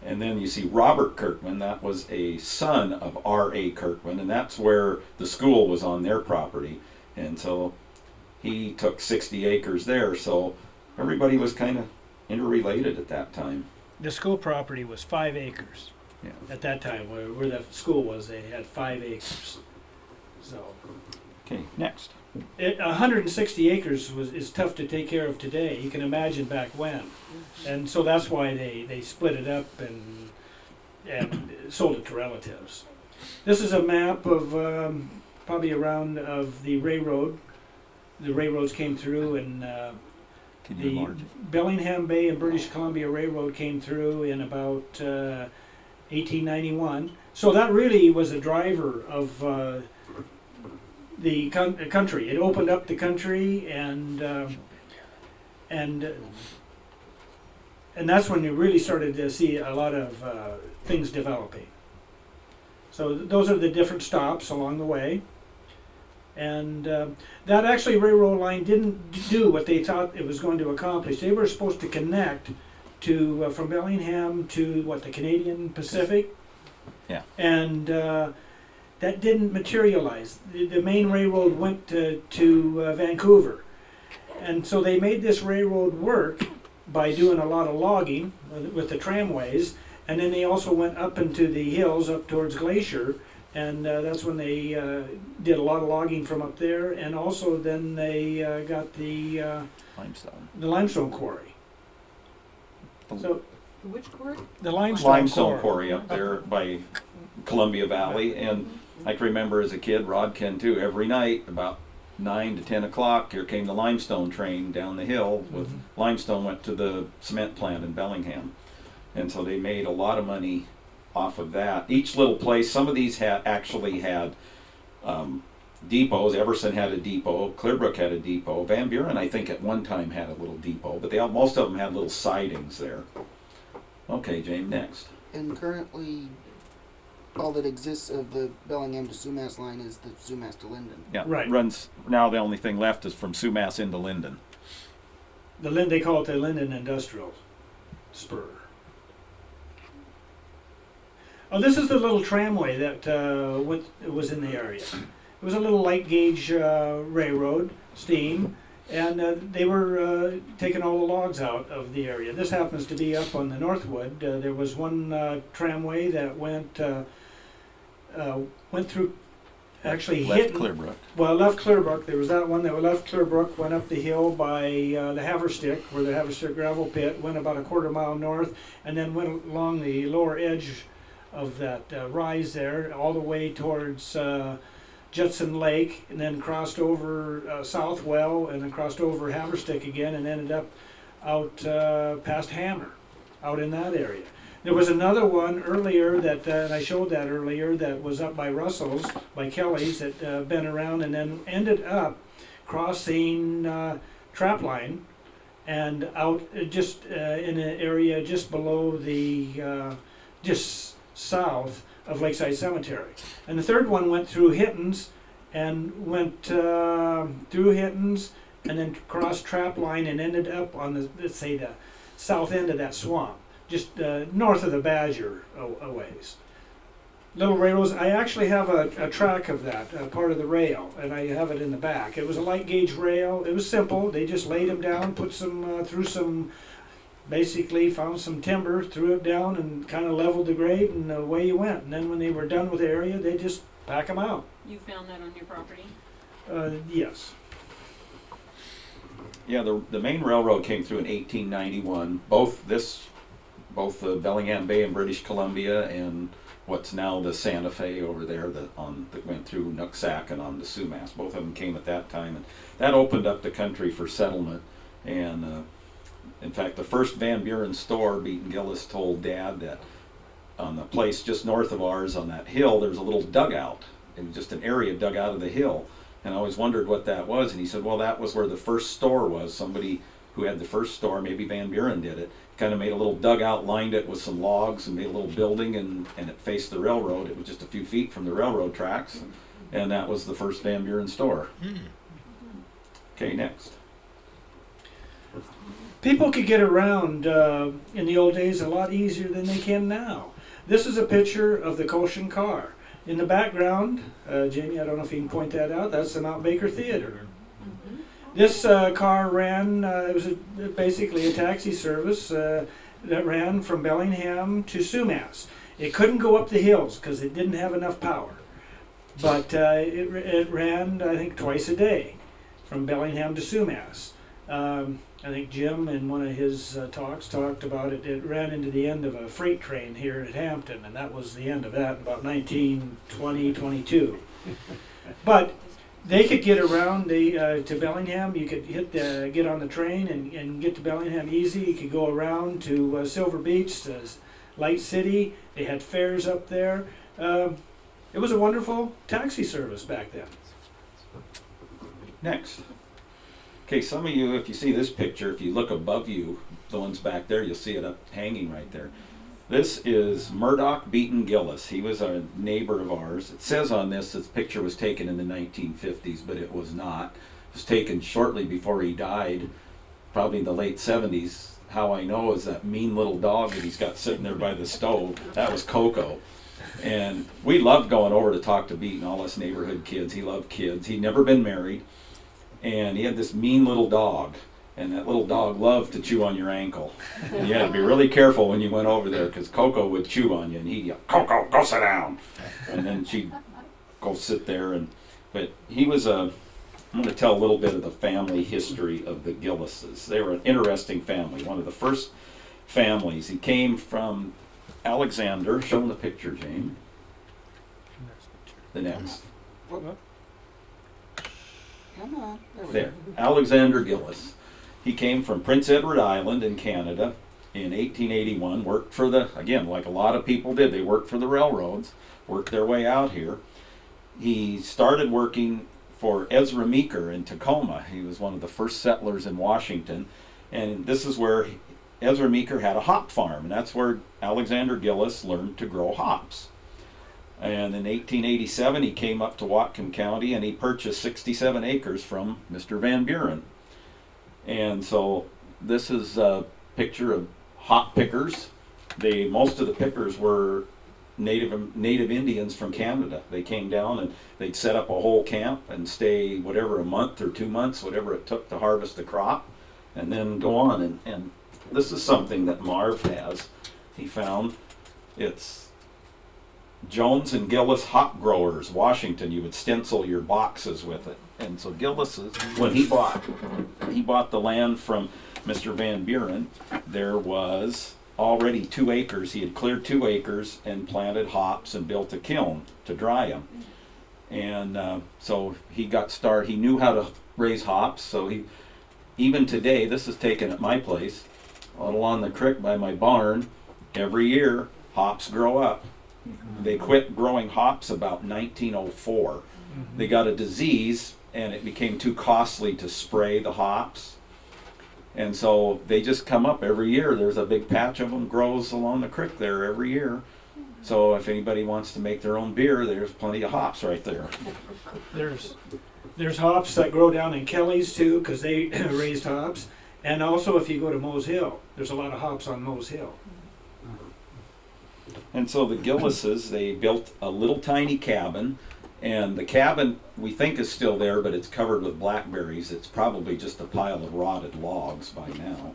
And then you see Robert Kirkman, that was a son of R.A. Kirkman, and that's where the school was on their property. And so he took 60 acres there, so everybody was kind of interrelated at that time. The school property was 5 acres. Yeah. At that time, where the school was, they had 5 acres. So, Okay, next. 160 acres is tough to take care of today. You can imagine back when, and so that's why they split it up and sold it to relatives. This is a map of probably around of the railroad. The railroads came through, and Can you the enlarge it? Bellingham Bay and British Columbia Railroad came through in about 1891. So that really was a driver of the country. It opened up the country, and that's when you really started to see a lot of things developing. So those are the different stops along the way. And that actually railroad line didn't do what they thought it was going to accomplish. They were supposed to connect to from Bellingham to the Canadian Pacific. Yeah. And that didn't materialize. The main railroad went to Vancouver, and so they made this railroad work by doing a lot of logging with the tramways, and then they also went up into the hills up towards Glacier. And that's when they did a lot of logging from up there, and also then they got the limestone quarry. So Which quarry? the limestone Limestone quarry up there by Columbia Valley, and I can remember as a kid, Rod can too, every night about 9 to 10 o'clock, here came the limestone train down the hill with limestone, went to the cement plant in Bellingham, and so they made a lot of money off of that. Each little place, some of these actually had depots. Everson had a depot, Clearbrook had a depot, Van Buren I think at one time had a little depot, but most of them had little sidings there. Okay, James, next. And currently, all that exists of the Bellingham to Sumas line is the Sumas to Linden. Yeah, Right. Runs now. The only thing left is from Sumas into Linden. they call it the Linden Industrial Spur. Oh, this is the little tramway that was in the area. It was a little light gauge railroad, steam, and they were taking all the logs out of the area. This happens to be up on the Northwood. There was one tramway that went went through, actually Left hit. Clearbrook. Well, left Clearbrook. There was that one that left Clearbrook, went up the hill by the Haverstick, where the Haverstick gravel pit, went about a quarter mile north, and then went along the lower edge of that rise there, all the way towards Judson Lake, and then crossed over Southwell, and then crossed over Haverstick again, and ended up out past Hammer, out in that area. There was another one earlier that, and I showed that earlier, that was up by Russell's, by Kelly's, that bent around and then ended up crossing Trapline and out just in an area just below the, just south of Lakeside Cemetery. And the third one went through Hittens and went through Hittens and then crossed Trapline and ended up on the, let's say, the south end of that swamp, just north of the Badger a ways. Little rails. I actually have a track of that, part of the rail, and I have it in the back. It was a light gauge rail. It was simple. They just laid them down, put some, threw some, basically found some timber, threw it down, and kind of leveled the grade, and away you went. And then when they were done with the area, they just pack them out. You found that on your property? Yes. Yeah, the main railroad came through in 1891. Both the Bellingham Bay in British Columbia and what's now the Santa Fe over there that went through Nooksack and on to Sumas. Both of them came at that time, and that opened up the country for settlement. And in fact, the first Van Buren store, Beaton Gillis told Dad that on the place just north of ours on that hill, there's a little dugout. It was just an area dug out of the hill. And I always wondered what that was. And he said, well, that was where the first store was. Somebody who had the first store, maybe Van Buren did it, kind of made a little dugout, lined it with some logs, and made a little building, and it faced the railroad. It was just a few feet from the railroad tracks. And that was the first Van Buren store. Okay, next. People could get around in the old days a lot easier than they can now. This is a picture of the Cochin car. In the background, Jamie, I don't know if you can point that out, that's the Mount Baker Theater. This car ran, it was basically a taxi service that ran from Bellingham to Sumas. It couldn't go up the hills because it didn't have enough power. But it ran, I think, twice a day from Bellingham to Sumas. I think Jim in one of his talks talked about it. It ran into the end of a freight train here at Hampton, and that was the end of that in about 1920, 22. But they could get around to Bellingham. You could get on the train and get to Bellingham easy. You could go around to Silver Beach, to Light City. They had fares up there. It was a wonderful taxi service back then. Next. Okay, some of you, if you see this picture, if you look above you, the ones back there, you'll see it up hanging right there. This is Murdoch Beaton Gillis. He was a neighbor of ours. It says on this picture was taken in the 1950s, but it was not. It was taken shortly before he died, probably in the late 70s. How I know is that mean little dog that he's got sitting there by the stove. That was Coco. And we loved going over to talk to Beaton, all us neighborhood kids. He loved kids. He'd never been married. And he had this mean little dog, and that little dog loved to chew on your ankle. And you had to be really careful when you went over there, because Coco would chew on you, and he'd yell, "Coco, go sit down!" And then she'd go sit there. But he was I'm going to tell a little bit of the family history of the Gillises. They were an interesting family, one of the first families. He came from Alexander. Show him the picture, Jane. The next. Come on. There, Alexander Gillis. He came from Prince Edward Island in Canada in 1881, worked for again, like a lot of people did, they worked for the railroads, worked their way out here. He started working for Ezra Meeker in Tacoma. He was one of the first settlers in Washington, and this is where Ezra Meeker had a hop farm, and that's where Alexander Gillis learned to grow hops. And in 1887, he came up to Whatcom County and he purchased 67 acres from Mr. Van Buren. And so this is a picture of hop pickers. Most of the pickers were native Indians from Canada. They came down and they'd set up a whole camp and stay whatever, a month or 2 months, whatever it took to harvest the crop, and then go on. And this is something that Marv has. He found Jones and Gillis Hop Growers, Washington. You would stencil your boxes with it. And so Gillis's, when he bought the land from Mr. Van Buren, there was already 2 acres. He had cleared 2 acres and planted hops and built a kiln to dry them. And so he got started. He knew how to raise hops. So he, even today, this is taken at my place, out along the creek by my barn. Every year, hops grow up. They quit growing hops about 1904. They got a disease, and it became too costly to spray the hops. And so they just come up every year. There's a big patch of them grows along the creek there every year. So if anybody wants to make their own beer, there's plenty of hops right there. There's hops that grow down in Kelly's too, because they raised hops. And also if you go to Moe's Hill, there's a lot of hops on Moe's Hill. And so the Gillises, they built a little tiny cabin, and the cabin we think is still there, but it's covered with blackberries. It's probably just a pile of rotted logs by now.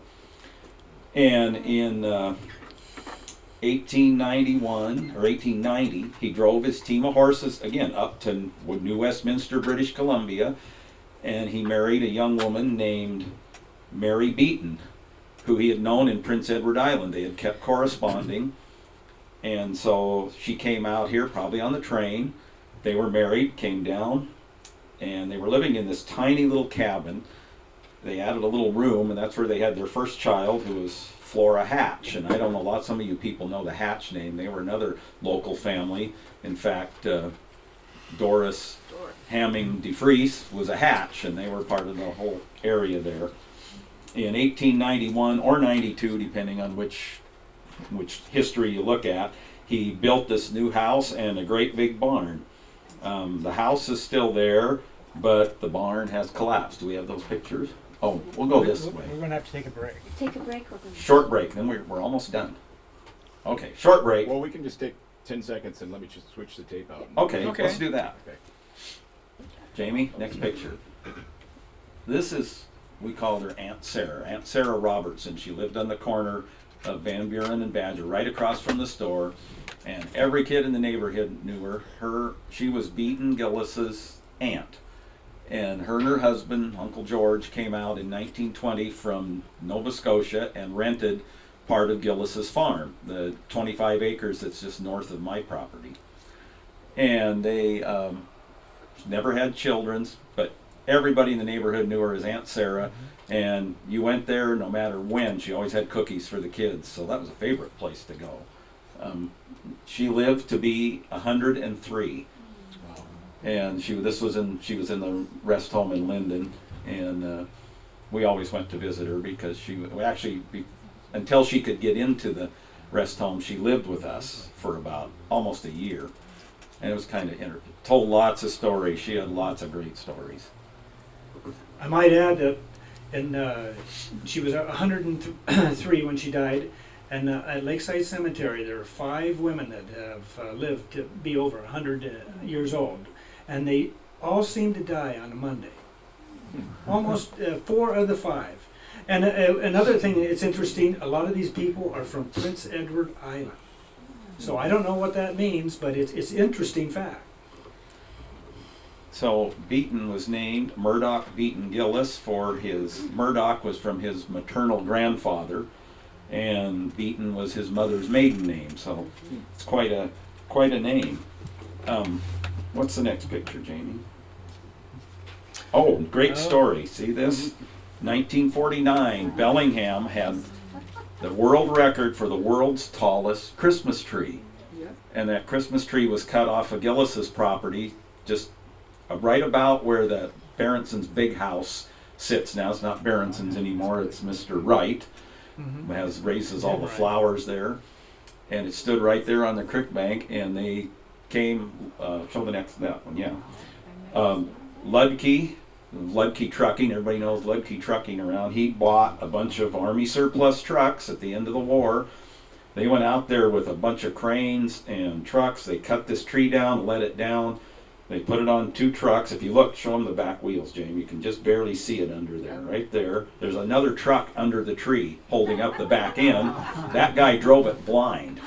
And in 1891 or 1890, he drove his team of horses again up to New Westminster, British Columbia, and he married a young woman named Mary Beaton, who he had known in Prince Edward Island. They had kept corresponding. And so she came out here probably on the train. They were married, came down, and they were living in this tiny little cabin. They added a little room, and that's where they had their first child, who was Flora Hatch. And I don't know, some of you people know the Hatch name. They were another local family. In fact, Doris Hamming DeFries was a Hatch, and they were part of the whole area there. In 1891 or 92, depending on which history you look at, he built this new house and a great big barn. The house is still there, but the barn has collapsed. Do we have those pictures? Oh, we'll go this way. We're going to have to take a break. Take a break. We're gonna Short break, then we're almost done. Okay, short break. Well, we can just take 10 seconds and let me just switch the tape out. Okay, Okay. let's do that. Okay. Jamie, next picture. This is, we called her Aunt Sarah Robertson. She lived on the corner of Van Buren and Badger, right across from the store, and every kid in the neighborhood knew her. She was Beaton Gillis's aunt, and her husband, Uncle George, came out in 1920 from Nova Scotia and rented part of Gillis's farm, the 25 acres that's just north of my property. And they never had children, but everybody in the neighborhood knew her as Aunt Sarah. And you went there no matter when. She always had cookies for the kids, so that was a favorite place to go. She lived to be 103, and she was in the rest home in Linden, and we always went to visit her because until she could get into the rest home, she lived with us for about almost a year, and it was kind of told lots of stories. She had lots of great stories. I might add that she was 103 when she died, and at Lakeside Cemetery there are 5 women that have lived to be over 100 years old, and they all seem to die on a Monday. Almost 4 of the 5. And another thing that's interesting, a lot of these people are from Prince Edward Island. So I don't know what that means, but it's interesting fact. So Beaton was named Murdoch Beaton Gillis Murdoch was from his maternal grandfather, and Beaton was his mother's maiden name. So it's quite a name. What's the next picture, Jamie? Oh, great story. See this? 1949, Bellingham had the world record for the world's tallest Christmas tree. And that Christmas tree was cut off of Gillis's property, just right about where the Berenson's big house sits now. It's not Berenson's anymore, it's Mr. Wright. Raises all the flowers there. And it stood right there on the creek bank, and they came, show that one, yeah. Ludke Trucking, everybody knows Ludke Trucking around. He bought a bunch of Army surplus trucks at the end of the war. They went out there with a bunch of cranes and trucks. They cut this tree down, let it down. They put it on 2 trucks. If you look, show them the back wheels, Jamie. You can just barely see it under there, right there. There's another truck under the tree holding up the back end. That guy drove it blind.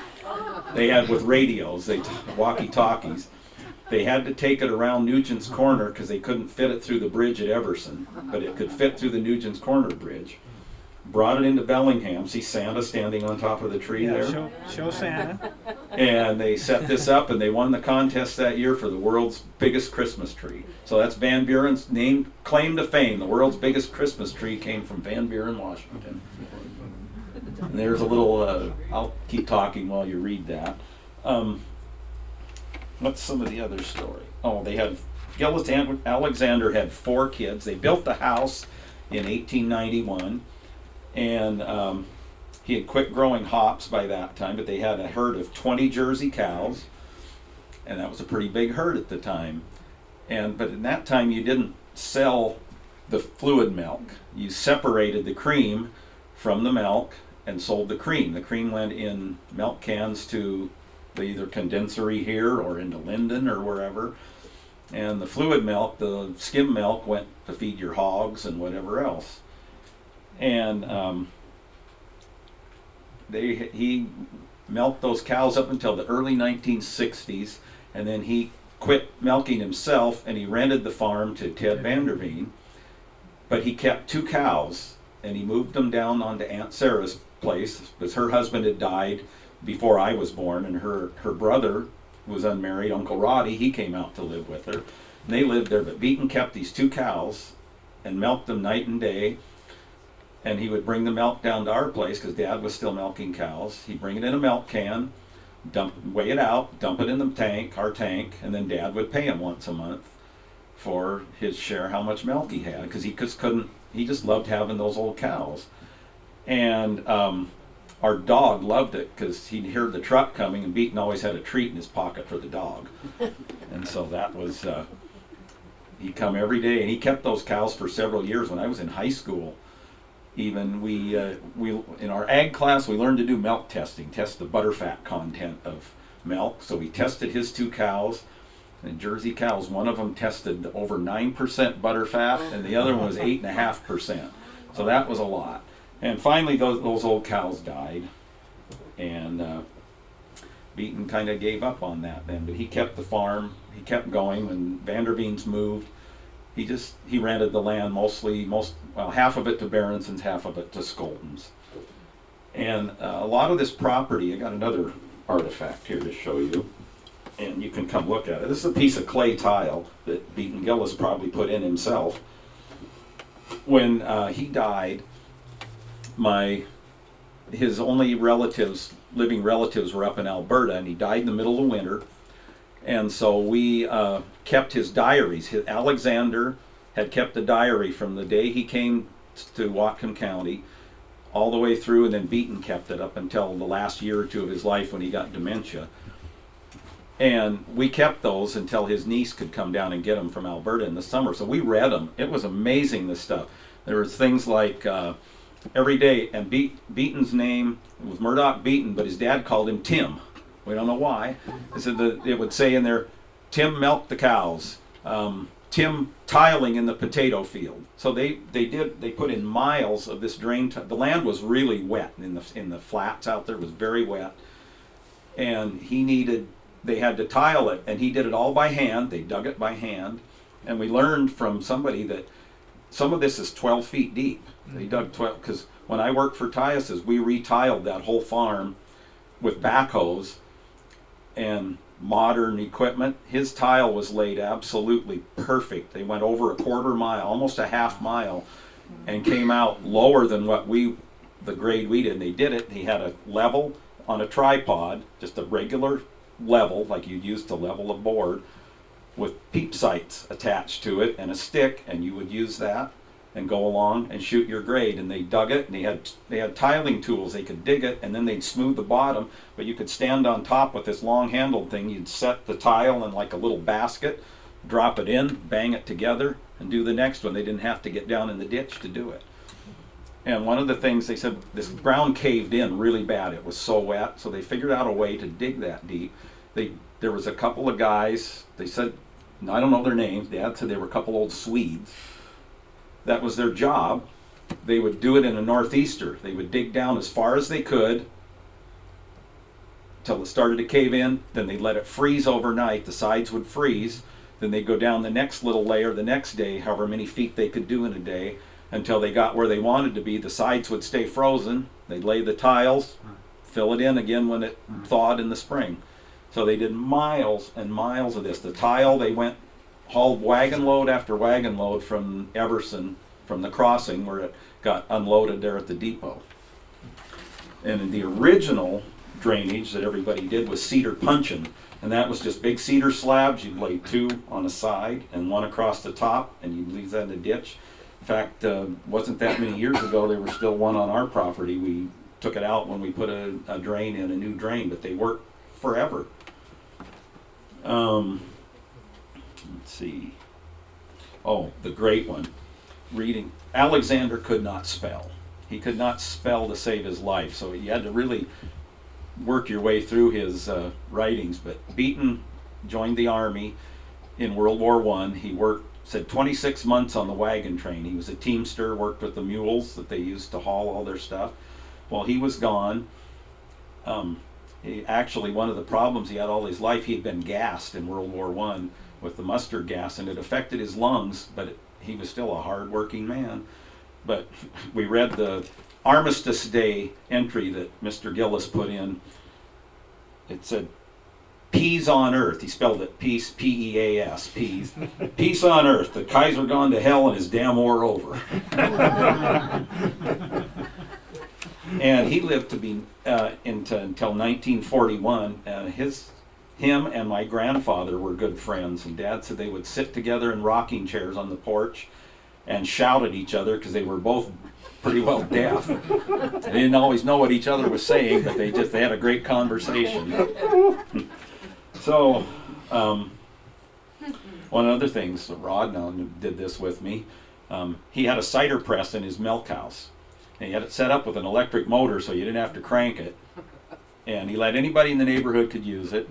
They had with radios, walkie-talkies. They had to take it around Nugent's Corner because they couldn't fit it through the bridge at Everson, but it could fit through the Nugent's Corner bridge. Brought it into Bellingham. See Santa standing on top of the tree Yeah, there? show Santa. And they set this up, and they won the contest that year for the world's biggest Christmas tree. So that's Van Buren's claim to fame. The world's biggest Christmas tree came from Van Buren, Washington. And there's a little, I'll keep talking while you read that. What's some of the other story? Oh, they had, Gillis Alexander had 4 kids. They built the house in 1891, and he had quit growing hops by that time, but they had a herd of 20 Jersey cows, and that was a pretty big herd at the time. But in that time, you didn't sell the fluid milk. You separated the cream from the milk and sold the cream. The cream went in milk cans to either condensery here or into Linden or wherever. And the fluid milk, the skim milk, went to feed your hogs and whatever else. And he milked those cows up until the early 1960s, and then he quit milking himself and he rented the farm to Ted Vanderveen. But he kept 2 cows, and he moved them down onto Aunt Sarah's place because her husband had died before I was born, and her brother was unmarried, Uncle Roddy. He came out to live with her, and they lived there. But Beaton kept these 2 cows and milked them night and day, and he would bring the milk down to our place because Dad was still milking cows. He'd bring it in a milk can, weigh it out, dump it in the tank, our tank, and then Dad would pay him once a month for his share, how much milk he had, because he just loved having those old cows. And our dog loved it because he'd hear the truck coming, and Beaton always had a treat in his pocket for the dog. And so that was, he'd come every day, and he kept those cows for several years. When I was in high school, even we in our ag class, we learned to do milk testing, test the butterfat content of milk. So we tested his 2 cows, and Jersey cows. One of them tested over 9% butterfat, and the other one was 8.5%. So that was a lot. And finally, those old cows died, and Beaton kind of gave up on that then. But he kept the farm. He kept going. When Vanderveens moved, he rented the land half of it to Berenson's, half of it to Skolton's. And a lot of this property, I got another artifact here to show you, and you can come look at it. This is a piece of clay tile that Beaton Gillis probably put in himself. When he died, his only living relatives were up in Alberta, and he died in the middle of winter. And so we kept his diaries. Alexander had kept a diary from the day he came to Whatcom County all the way through, and then Beaton kept it up until the last year or 2 of his life when he got dementia. And we kept those until his niece could come down and get them from Alberta in the summer. So we read them. It was amazing, this stuff. There was things like every day, and Beaton's name was Murdoch Beaton, but his dad called him Tim. We don't know why. It would say in there, Tim milked the cows, Tim tiling in the potato field. So they put in miles of this drain. The land was really wet in the flats out there. It was very wet, and they had to tile it, and he did it all by hand. They dug it by hand, and we learned from somebody that some of this is 12 feet deep. They dug 12, because when I worked for Tyus's, we retiled that whole farm with backhoes and modern equipment. His tile was laid absolutely perfect. They went over a quarter mile, almost a half mile, and came out lower than the grade we did. And they did it. He had a level on a tripod, just a regular level like you'd use to level a board, with peep sights attached to it and a stick, and you would use that and go along and shoot your grade. And they dug it, and they had tiling tools. They could dig it, and then they'd smooth the bottom, but you could stand on top with this long handled thing. You'd set the tile in like a little basket, drop it in, bang it together, and do the next one. They didn't have to get down in the ditch to do it. And one of the things they said, this ground caved in really bad. It was so wet, so they figured out a way to dig that deep. There was a couple of guys, they said, and I don't know their names, Dad said they were a couple old Swedes. That was their job. They would do it in a northeaster. They would dig down as far as they could, till it started to cave in. Then they'd let it freeze overnight. The sides would freeze. Then they'd go down the next little layer the next day, however many feet they could do in a day, until they got where they wanted to be. The sides would stay frozen. They'd lay the tiles, fill it in again when it thawed in the spring. So they did miles and miles of this. The tile, they went, hauled wagon load after wagon load from Everson, from the crossing where it got unloaded there at the depot. And the original drainage that everybody did was cedar puncheon. And that was just big cedar slabs. You'd lay 2 on a side and 1 across the top, and you'd leave that in a ditch. In fact, wasn't that many years ago, there was still one on our property. We took it out when we put a drain in, a new drain, but they worked forever. Let's see. Oh, the great one. Reading. Alexander could not spell. He could not spell to save his life, so you had to really work your way through his writings. But Beaton joined the Army in World War I. He worked, said 26 months on the wagon train. He was a teamster, worked with the mules that they used to haul all their stuff. While he was gone, he actually, one of the problems he had all his life, he had been gassed in World War I with the mustard gas, and it affected his lungs, but he was still a hard-working man. But we read the Armistice Day entry that Mr. Gillis put in. It said, "Peace on earth." He spelled it peace, P-E-A-S, peace. "Peace on earth. The Kaiser gone to hell and his damn war over." And he lived to be until 1941. Him and my grandfather were good friends, and Dad said they would sit together in rocking chairs on the porch and shout at each other because they were both pretty well deaf. They didn't always know what each other was saying, but they had a great conversation. So, one of the things, Rod now did this with me. He had a cider press in his milk house. And he had it set up with an electric motor so you didn't have to crank it. And he let anybody in the neighborhood could use it.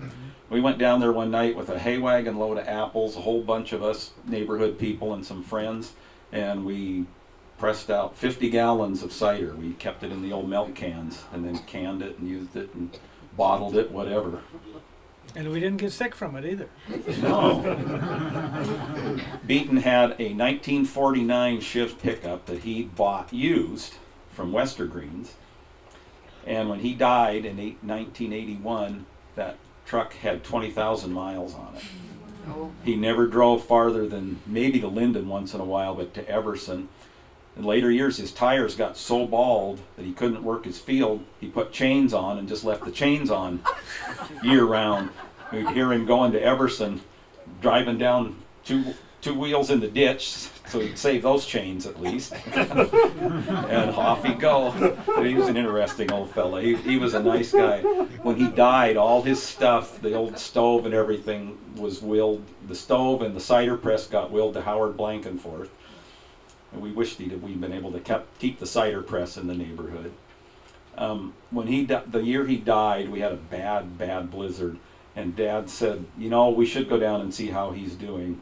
We went down there one night with a hay wagon load of apples, a whole bunch of us neighborhood people and some friends, and we pressed out 50 gallons of cider. We kept it in the old milk cans and then canned it and used it and bottled it, whatever. And we didn't get sick from it either. No. Beaton had a 1949 Shift pickup that he bought used from Westergreens. And when he died in 1981, that truck had 20,000 miles on it. Oh, He never drove farther than maybe to Linden once in a while, but to Everson. In later years, his tires got so bald that he couldn't work his field. He put chains on and just left the chains on year round. We'd hear him going to Everson, driving down two wheels in the ditch, so he'd save those chains at least. And off he'd go. He was an interesting old fella. He was a nice guy. When he died, all his stuff, the old stove and everything, was willed. The stove and the cider press got willed to Howard Blankenforth. And we wished we'd been able to keep the cider press in the neighborhood. When the year he died, we had a bad blizzard. And Dad said, we should go down and see how he's doing.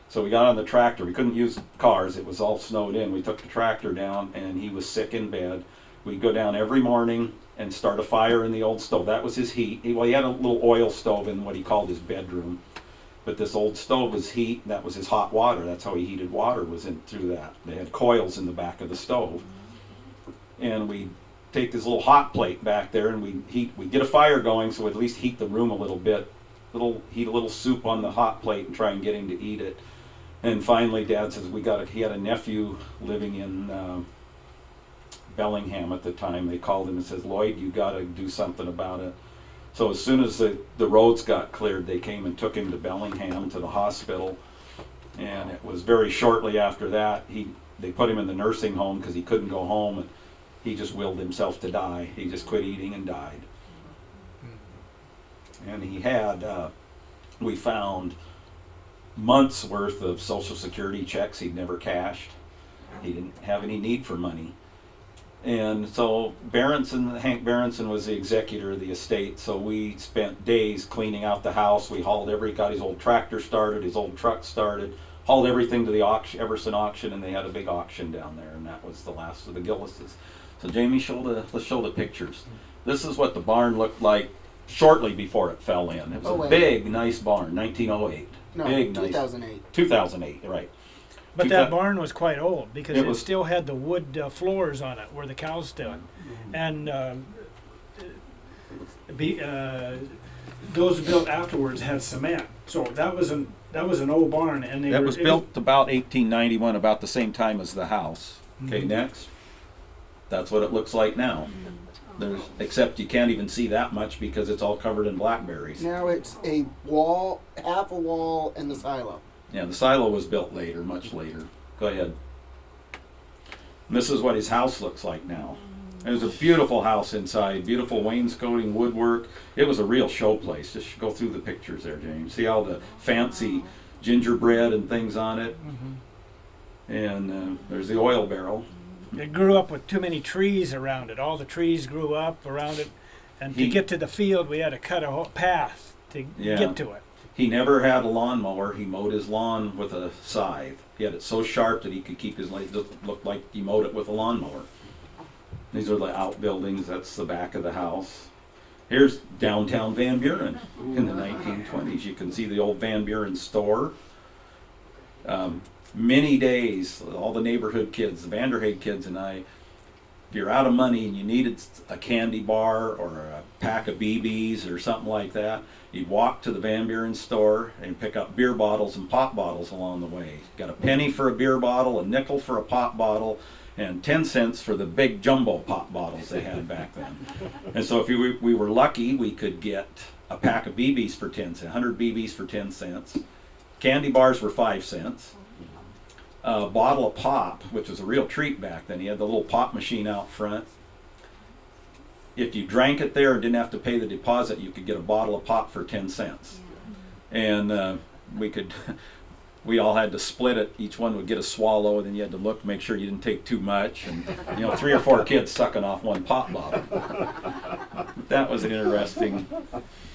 So we got on the tractor. We couldn't use cars. It was all snowed in. We took the tractor down, and he was sick in bed. We'd go down every morning and start a fire in the old stove. That was his heat. He had a little oil stove in what he called his bedroom. But this old stove was heat, and that was his hot water. That's how he heated water, was in through that. They had coils in the back of the stove. And we'd take this little hot plate back there, and we'd get a fire going, so we'd at least heat the room a little bit. Heat a little soup on the hot plate and try and get him to eat it. And finally, Dad says he had a nephew living in Bellingham at the time. They called him and says, "Lloyd, you got to do something about it." So as soon as the roads got cleared, they came and took him to Bellingham to the hospital. And it was very shortly after that, they put him in the nursing home because he couldn't go home. And he just willed himself to die. He just quit eating and died. And he had, we found months worth of Social Security checks he'd never cashed. He didn't have any need for money. And so Hank Berenson was the executor of the estate, so we spent days cleaning out the house. We got his old tractor started, his old truck started, hauled everything to the Everson auction, and they had a big auction down there, and that was the last of the Gillises. So Jamie, let's show the pictures. This is what the barn looked like shortly before it fell in. It was Oh, a well. big, nice barn, 1908. No, Big, nice. 2008. 2008, right. But Two that thou- barn was quite old because It it, was- still had the wood floors on it where the cows stood, and those built afterwards had cement. So that was an old barn, and That was built about 1891, about the same time as the house. Okay, Mhm. next. That's what it looks like now. Except you can't even see that much because it's all covered in blackberries. Now it's a wall, half a wall, and the silo. Yeah, the silo was built later, much later. Go ahead. And this is what his house looks like now. It was a beautiful house inside, beautiful wainscoting, woodwork. It was a real show place. Just go through the pictures there, James. See all the fancy gingerbread and things on it. And there's the oil barrel. It grew up with too many trees around it. All the trees grew up around it, and to He- get to the field, we had to cut a whole path to Yeah. get to it. He never had a lawnmower. He mowed his lawn with a scythe. He had it so sharp that he could keep his legs, looked like he mowed it with a lawnmower. These are the outbuildings. That's the back of the house. Here's downtown Van Buren in the 1920s. You can see the old Van Buren store. Many days, all the neighborhood kids, the Vanderhaeg kids and I, if you're out of money and you needed a candy bar or a pack of BBs or something like that, you'd walk to the Van Buren store and pick up beer bottles and pop bottles along the way. Got a penny for a beer bottle, a nickel for a pop bottle, and 10 cents for the big jumbo pop bottles they had back then. And so if we were lucky, we could get a pack of BBs for 10 cents, 100 BBs for 10 cents. Candy bars were 5 cents. A bottle of pop, which was a real treat back then. He had the little pop machine out front. If you drank it there and didn't have to pay the deposit, you could get a bottle of pop for 10 cents. And we all had to split it. Each one would get a swallow, and then you had to look to make sure you didn't take too much. And 3 or 4 kids sucking off one pop bottle. That was an interesting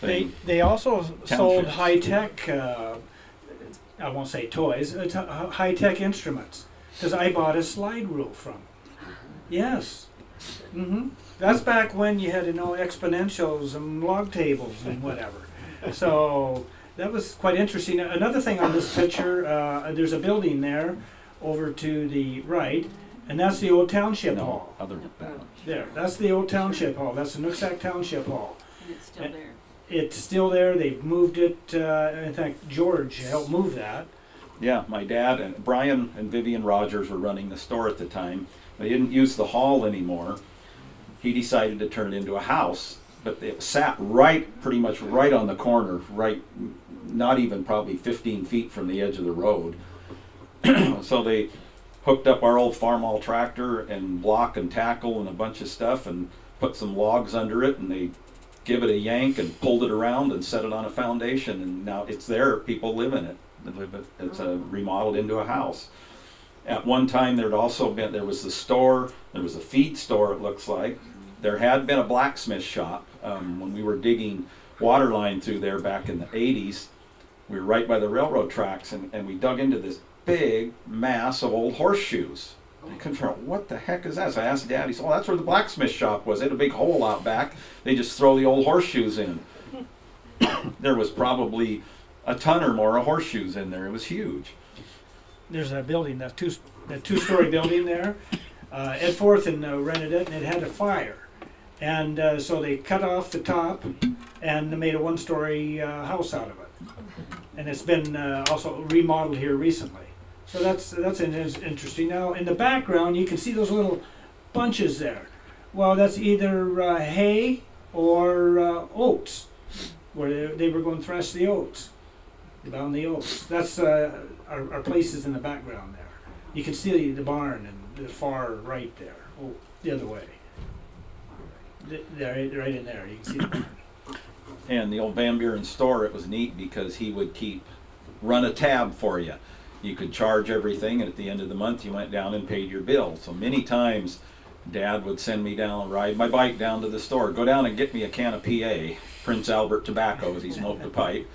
thing. They also sold Townships. high tech. I won't say toys. High tech instruments because I bought a slide rule from 'em. Yes. That's back when you had to know exponentials and log tables and whatever. So that was quite interesting. Another thing on this picture, there's a building there over to the right, and that's the old township No, hall. other than that. There, that's the old township hall. That's the Nooksack Township Hall. And it's still there. It's still there. They've moved it. I think George helped move that. Yeah, my dad and Brian and Vivian Rogers were running the store at the time. They didn't use the hall anymore. He decided to turn it into a house, but it sat pretty much right on the corner, right, not even probably 15 feet from the edge of the road. So they hooked up our old farm-all tractor and block and tackle and a bunch of stuff and put some logs under it, and they give it a yank and pulled it around and set it on a foundation, and now it's there. People live in it. It's remodeled into a house. At one time, there was the store, there was a feed store, it looks like. There had been a blacksmith shop. When we were digging water line through there back in the 80s, we were right by the railroad tracks, and we dug into this big mass of old horseshoes. I couldn't figure out what the heck is that. So I asked Dad. He said, "Oh, that's where the blacksmith shop was. They had a big hole out back. They just throw the old horseshoes in." There was probably a ton or more of horseshoes in there. It was huge. There's a building, that two-story building there. Ed Forthen rented it, and it had a fire. And so they cut off the top and made a one-story house out of it. And it's been also remodeled here recently. So that's interesting. Now in the background, you can see those little bunches there. Well, that's either hay or oats, where they were going to thresh the oats, down the oats. That's our places in the background there. You can see the barn and the far right there. Oh, the other way. They're right in there. You can see the barn. And the old Van Buren store, it was neat because he would run a tab for you. You could charge everything, and at the end of the month, you went down and paid your bill. So many times, Dad would send me down, ride my bike down to the store, go down and get me a can of PA, Prince Albert tobacco, as he smoked a pipe.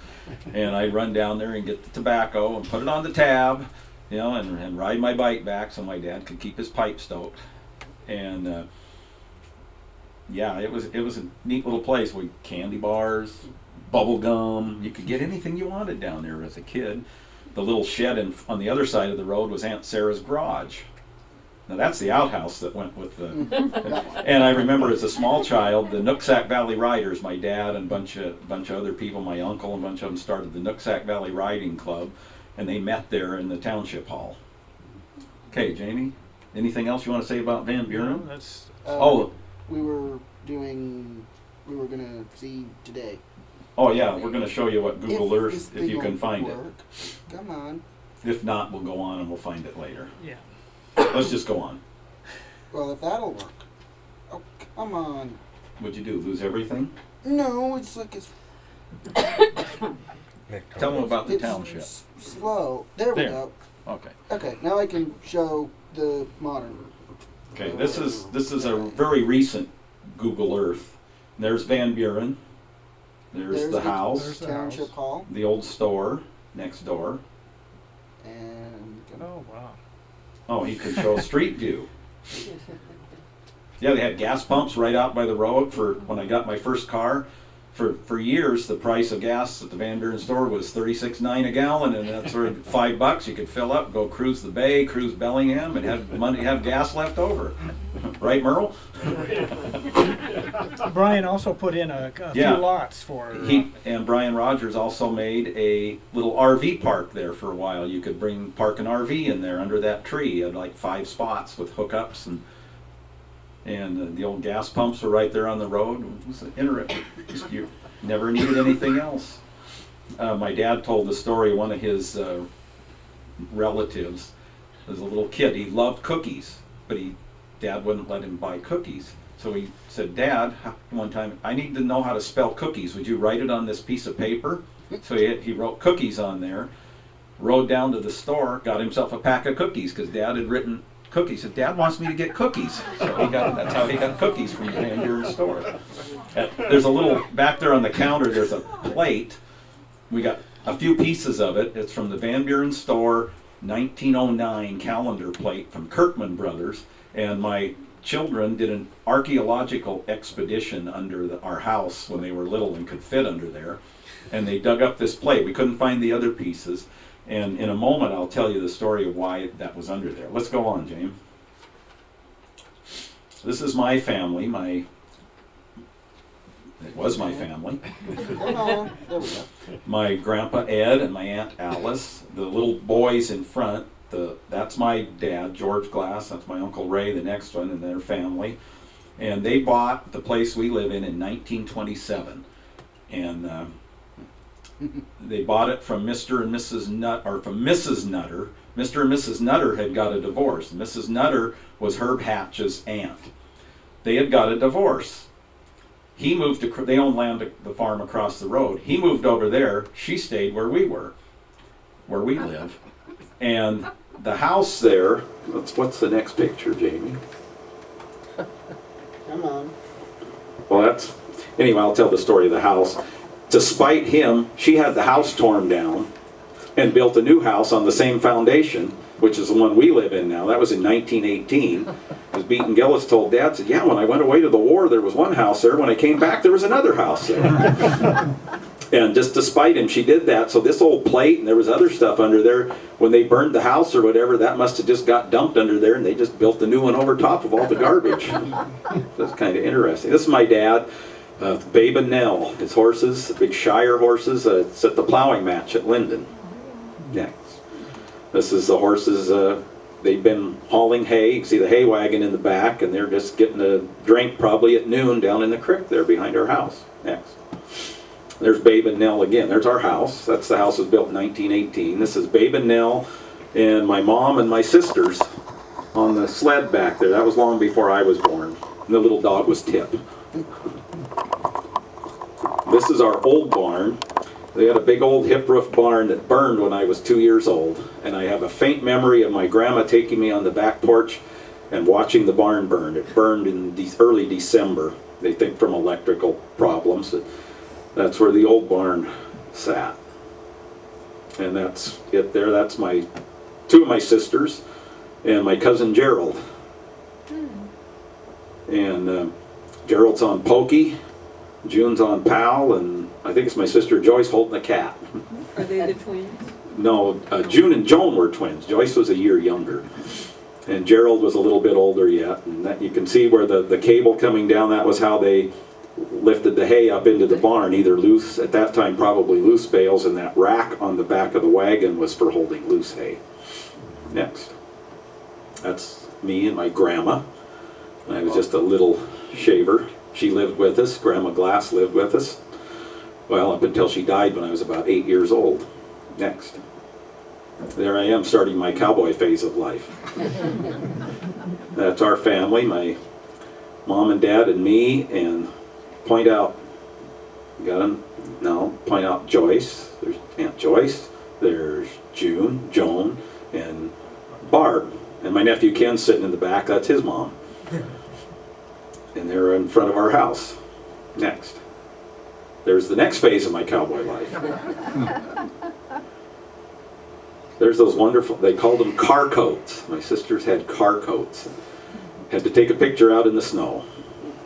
And I'd run down there and get the tobacco and put it on the tab, and ride my bike back so my dad could keep his pipe stoked. And yeah, it was a neat little place with candy bars, bubble gum. You could get anything you wanted down there as a kid. The little shed on the other side of the road was Aunt Sarah's garage. Now that's the outhouse that went with the. And I remember as a small child, the Nooksack Valley Riders. My dad and a bunch of other people, my uncle and a bunch of them started the Nooksack Valley Riding Club, and they met there in the township hall. Okay, Jamie, anything else you want to say about Van Buren? That's We were gonna see today. Oh yeah, we're going to show you what Google If Earth, this if thing you can will find it. work. Come on. If not, we'll go on and we'll find it later. yeah. Let's just go on. Well, if that'll work. Oh, come on. What'd you do? Lose everything? No, it's like it's Tell them about the it's township. slow. There we There. go. Okay. Okay, now I can show the modern. Okay. This is a very recent Google Earth. There's Van Buren. There's the house. there's the Township house. Hall, The old store next door. and Oh wow. Oh, he could show street view. Yeah, they had gas pumps right out by the road for when I got my first car. For years, the price of gas at the Van Buren store was $36.9 a gallon, and that's sort of $5. You could fill up, go cruise the bay, cruise Bellingham, and have gas left over. Right, Merle? Brian also put in a Yeah. few lots for. And Brian Rogers also made a little RV park there for a while. You could park an RV in there under that tree. It had like 5 spots with hookups, and the old gas pumps were right there on the road. It was interesting. You never needed anything else. My dad told the story. One of his relatives was a little kid. He loved cookies, but Dad wouldn't let him buy cookies. So he said, Dad, one time, I need to know how to spell cookies. Would you write it on this piece of paper? So he wrote cookies on there, rode down to the store, got himself a pack of cookies because Dad had written cookies. He said, Dad wants me to get cookies. So that's how he got cookies from the Van Buren store. There's a little, back there on the counter, there's a plate. We got a few pieces of it. It's from the Van Buren store 1909 calendar plate from Kirkman Brothers. And my children did an archaeological expedition under our house when they were little and could fit under there. And they dug up this plate. We couldn't find the other pieces. And in a moment, I'll tell you the story of why that was under there. Let's go on, James. This is my family. It was my family. come on. There we go. My grandpa Ed and my aunt Alice. The little boys in front. That's my dad, George Glass. That's my Uncle Ray, the next one, and their family. And they bought the place we live in 1927. And they bought it from Mr. and Mrs. from Mrs. Nutter. Mr. and Mrs. Nutter had got a divorce. Mrs. Nutter was Herb Hatch's aunt. They had got a divorce. He moved to, they owned land, the farm across the road. He moved over there. She stayed where we live. And the house there, what's the next picture, Jamie? Come on. Well, anyway, I'll tell the story of the house. Despite him, she had the house torn down and built a new house on the same foundation, which is the one we live in now. That was in 1918. As Beaton Gillis told Dad, said, yeah, when I went away to the war, there was one house there. When I came back, there was another house there. And just despite him, she did that. So this old plate, and there was other stuff under there, when they burned the house or whatever, that must have just got dumped under there, and they just built a new one over top of all the garbage. That's kind of interesting. This is my dad. Babe and Nell, his horses, the big Shire horses. It's at the plowing match at Linden. Next. This is the horses. They've been hauling hay. You can see the hay wagon in the back, and they're just getting a drink probably at noon down in the creek there behind our house. Next. There's Babe and Nell again. There's our house. That's the house was built in 1918. This is Babe and Nell and my mom and my sisters on the sled back there. That was long before I was born. And the little dog was Tip. This is our old barn. They had a big old hip roof barn that burned when I was 2 years old. And I have a faint memory of my grandma taking me on the back porch and watching the barn burn. It burned in early December. They think from electrical problems. That's where the old barn sat. And that's it there. That's two of my sisters and my cousin Gerald. And Gerald's on Pokey, June's on Pal, and I think it's my sister Joyce holding a cat. Are they the twins? No, June and Joan were twins. Joyce was a year younger. And Gerald was a little bit older yet. And that, you can see where the cable coming down, that was how they lifted the hay up into the barn, either loose, at that time probably loose bales, and that rack on the back of the wagon was for holding loose hay. Next. That's me and my grandma. I was just a little shaver. She lived with us. Grandma Glass lived with us. Well, up until she died when I was about 8 years old. Next. There I am starting my cowboy phase of life. That's our family, my mom and dad and me, and point out, got him? No, point out Joyce. There's Aunt Joyce. There's June, Joan, and Barb. And my nephew Ken's sitting in the back, that's his mom. And they're in front of our house. Next. There's the next phase of my cowboy life. There's those wonderful, they called them car coats. My sisters had car coats. Had to take a picture out in the snow.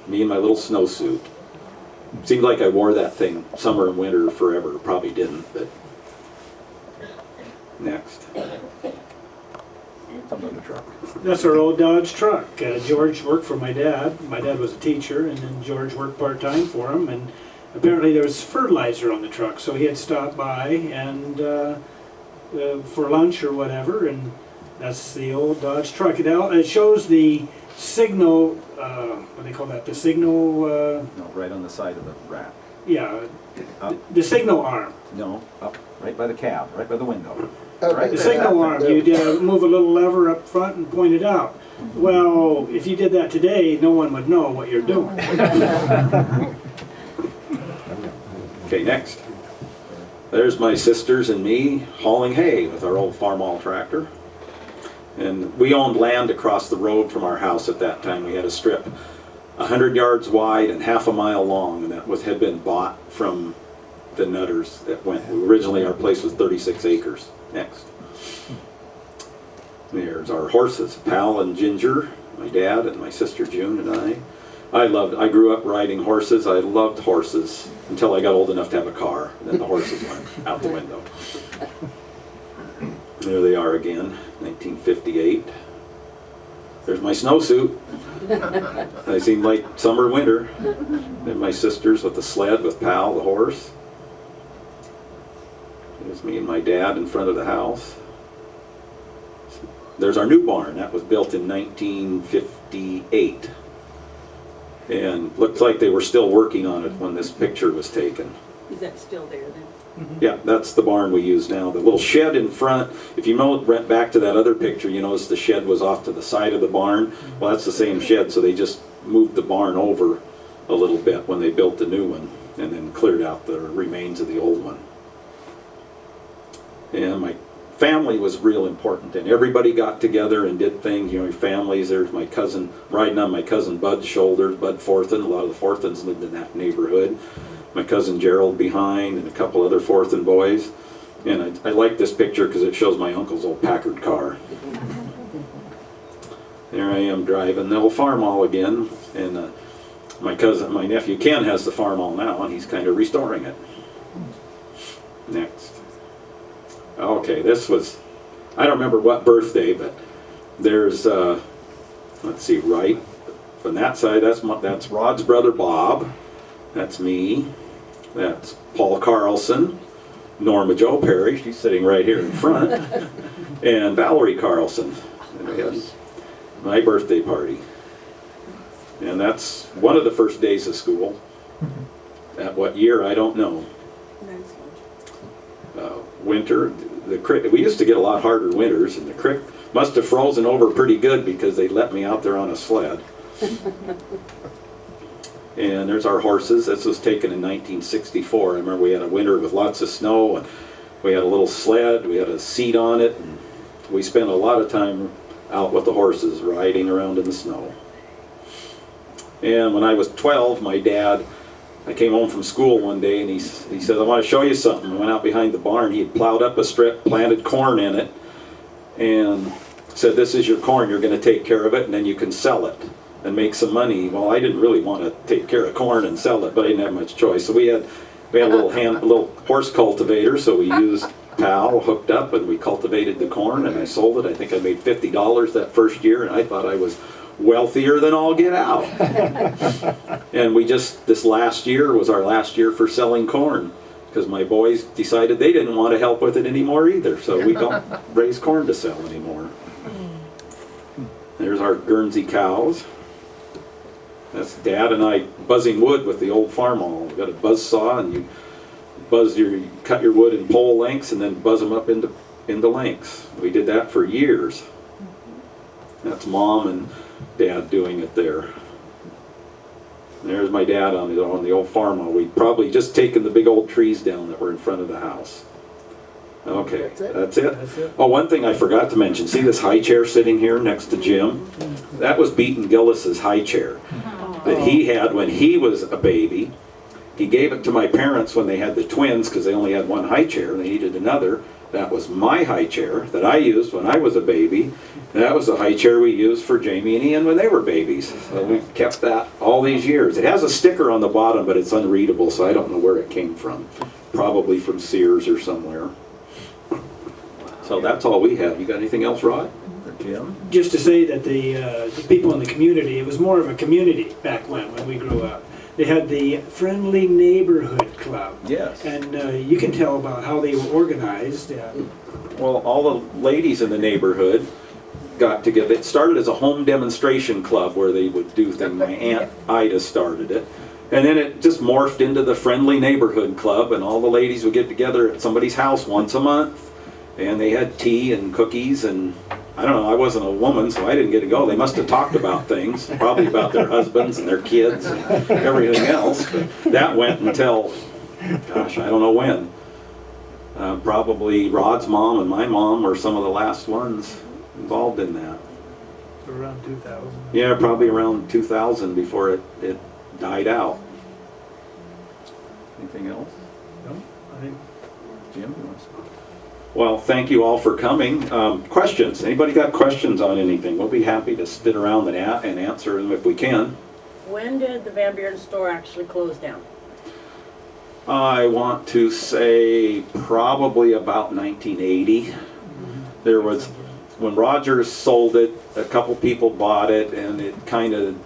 Me in my little snowsuit. Seemed like I wore that thing summer and winter forever. Probably didn't, but next. Something on the truck. That's our old Dodge truck. George worked for my dad. My dad was a teacher, and then George worked part-time for him, and apparently there was fertilizer on the truck, so he had stopped by and for lunch or whatever, and that's the old Dodge truck. It shows the signal, what do they call that? The signal, No, right on the side of the rack. yeah, Up. the signal arm. No, up, right by the cab, right by the window. Okay. The signal arm, you'd move a little lever up front and point it out. Well, if you did that today, no one would know what you're doing. Okay, next. There's my sisters and me hauling hay with our old farm-all tractor. And we owned land across the road from our house at that time. We had a strip 100 yards wide and half a mile long, and that had been bought from the Nutters that went. Originally our place was 36 acres. Next. There's our horses, Pal and Ginger, my dad and my sister June and I. I grew up riding horses. I loved horses until I got old enough to have a car. And then the horses went out the window. There they are again, 1958. There's my snowsuit. They seem like summer, winter. And my sisters with the sled with Pal, the horse. There's me and my dad in front of the house. There's our new barn. That was built in 1958. And looks like they were still working on it when this picture was taken. Is that still there then? Yeah, that's the barn we use now. The little shed in front, if you went back to that other picture, you notice the shed was off to the side of the barn. Well, that's the same shed, so they just moved the barn over a little bit when they built the new one and then cleared out the remains of the old one. And my family was real important, and everybody got together and did things, you know, families. There's my cousin, riding on my cousin Bud's shoulders, Bud Forthen. A lot of the Forthens lived in that neighborhood. My cousin Gerald behind, and a couple other Forthen boys. And I like this picture because it shows my uncle's old Packard car. There I am driving the old farm-all again, and my nephew Ken has the farm-all now, and he's kind of restoring it. Next. Okay, this was, I don't remember what birthday, but there's, let's see, right from that side, that's Rod's brother Bob. That's me. That's Paul Carlson. Norma Jo Perry, she's sitting right here in front. And Valerie Carlson. And we had my birthday party. And that's one of the first days of school. At what year, I don't know. Winter, the creek, we used to get a lot harder winters, and the creek must have frozen over pretty good because they let me out there on a sled. And there's our horses. This was taken in 1964. I remember we had a winter with lots of snow, and we had a little sled, we had a seat on it, and we spent a lot of time out with the horses riding around in the snow. And when I was 12, my dad, I came home from school one day and he said, I want to show you something. I went out behind the barn. He had plowed up a strip, planted corn in it, and said, this is your corn. You're going to take care of it, and then you can sell it. and make some money. Well, I didn't really want to take care of corn and sell it, but I didn't have much choice. So we had a little horse cultivator, so we used PAL hooked up and we cultivated the corn and I sold it. I think I made $50 that first year, and I thought I was wealthier than all get out. And this last year was our last year for selling corn, because my boys decided they didn't want to help with it anymore either, so we don't raise corn to sell anymore. There's our Guernsey cows. That's Dad and I buzzing wood with the old farm awl. We've got a buzz saw, and you cut your wood in pole lengths and then buzz them up into lengths. We did that for years. That's Mom and Dad doing it there. There's my dad on the old farm awl. We'd probably just taken the big old trees down that were in front of the house. Okay, that's it. Oh, one thing I forgot to mention. See this high chair sitting here next to Jim? That was Beaton Gillis's high chair that he had when he was a baby. He gave it to my parents when they had the twins, because they only had one high chair and they needed another. That was my high chair that I used when I was a baby. And that was the high chair we used for Jamie and Ian when they were babies. So we kept that all these years. It has a sticker on the bottom, but it's unreadable, so I don't know where it came from. Probably from Sears or somewhere. So that's all we have. You got anything else, Rod? Or Jim? Just to say that the people in the community, it was more of a community back when we grew up. They had the Friendly Neighborhood Club. Yes. And you can tell about how they were organized. Well, all the ladies in the neighborhood got together. It started as a home demonstration club where they would do things. My Aunt Ida started it. And then it just morphed into the Friendly Neighborhood Club, and all the ladies would get together at somebody's house once a month. And they had tea and cookies, and I don't know, I wasn't a woman, so I didn't get to go. They must have talked about things, probably about their husbands and their kids and everything else. But that went until, gosh, I don't know when. Probably Rod's mom and my mom were some of the last ones involved in that. Around 2000. Yeah, probably around 2000 before it died out. Anything else? No, I think Jim, you want to say? Well, thank you all for coming. Questions? Anybody got questions on anything? We'll be happy to sit around and answer them if we can. When did the Van Buren store actually close down? I want to say probably about 1980. There was, when Rogers sold it, a couple people bought it, and it kind of,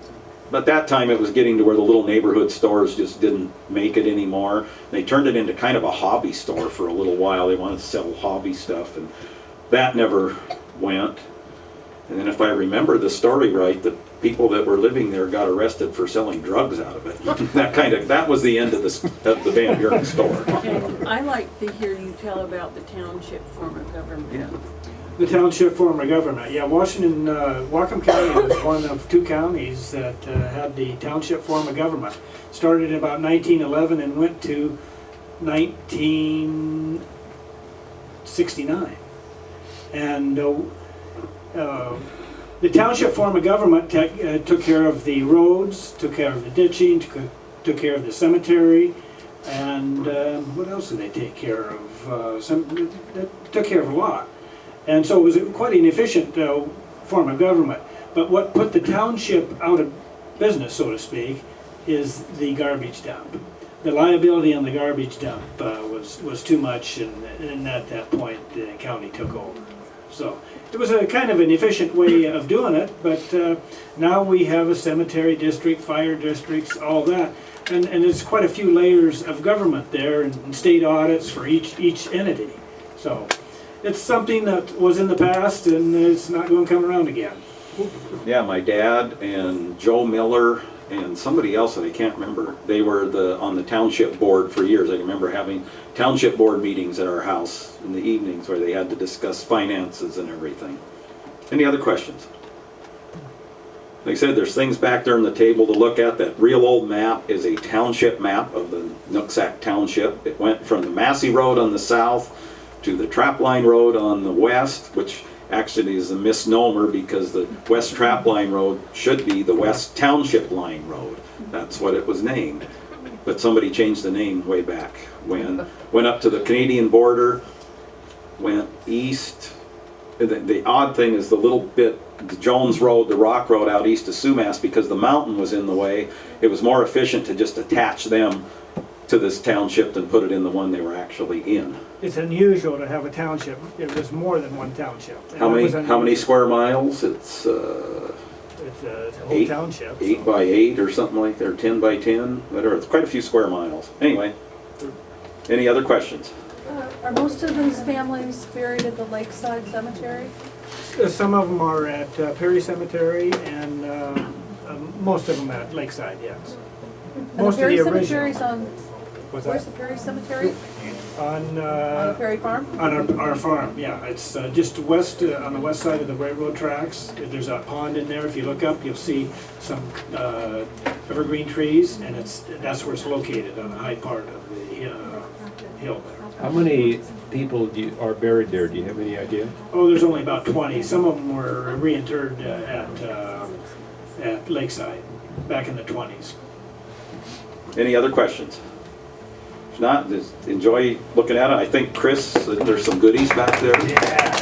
but that time it was getting to where the little neighborhood stores just didn't make it anymore. They turned it into kind of a hobby store for a little while. They wanted to sell hobby stuff, and that never went. And then if I remember the story right, the people that were living there got arrested for selling drugs out of it. that was the end of the Van Buren store. And I like to hear you tell about the township form of government. Yeah. the township form of government. Yeah, Washington, Whatcom County was one of two counties that had the township form of government. Started in about 1911 and went to 1969. And the township form of government took care of the roads, took care of the ditching, took care of the cemetery, and what else did they take care of? They took care of a lot. And so it was quite an efficient form of government. But what put the township out of business, so to speak, is the garbage dump. The liability on the garbage dump was too much, and at that point the county took over. So it was a kind of an efficient way of doing it, but now we have a cemetery district, fire districts, all that. And there's quite a few layers of government there, and state audits for each entity. So it's something that was in the past, and it's not going to come around again. Yeah, my dad and Joe Miller and somebody else that I can't remember, they were on the township board for years. I remember having township board meetings at our house in the evenings where they had to discuss finances and everything. Any other questions? Like I said, there's things back there on the table to look at. That real old map is a township map of the Nooksack Township. It went from the Massey Road on the south to the Trapline Road on the west, which actually is a misnomer because the West Trapline Road should be the West Township Line Road. That's what it was named. But somebody changed the name way back when. Went up to the Canadian border, went east the odd thing is the little bit, the Jones Road, the Rock Road out east of Sumas, because the mountain was in the way, it was more efficient to just attach them to this township than put it in the one they were actually in. It's unusual to have a township. There's more than one township. And How that many was unusual. square miles? It's It's a whole 8 township. 8 by 8 or something like that, or 10 by 10, whatever. It's quite a few square miles. Anyway, any other questions? Are most of these families buried at the Lakeside Cemetery? Some of them are at Perry Cemetery, and most of them at Lakeside, yes. And Most the Perry of the Cemetery's original. on, What's where's that? the Perry Cemetery? On, On the Perry Farm? on our farm, yeah. It's just west, on the west side of the railroad tracks. There's a pond in there. If you look up, you'll see some evergreen trees, and that's where it's located, on the high part of the hill there. How many people are buried there? Do you have any idea? Oh, there's only about 20. Some of them were reinterred at Lakeside back in the 20s. Any other questions? If not, just enjoy looking at it. I think, Chris, that there's some goodies back there. Yeah.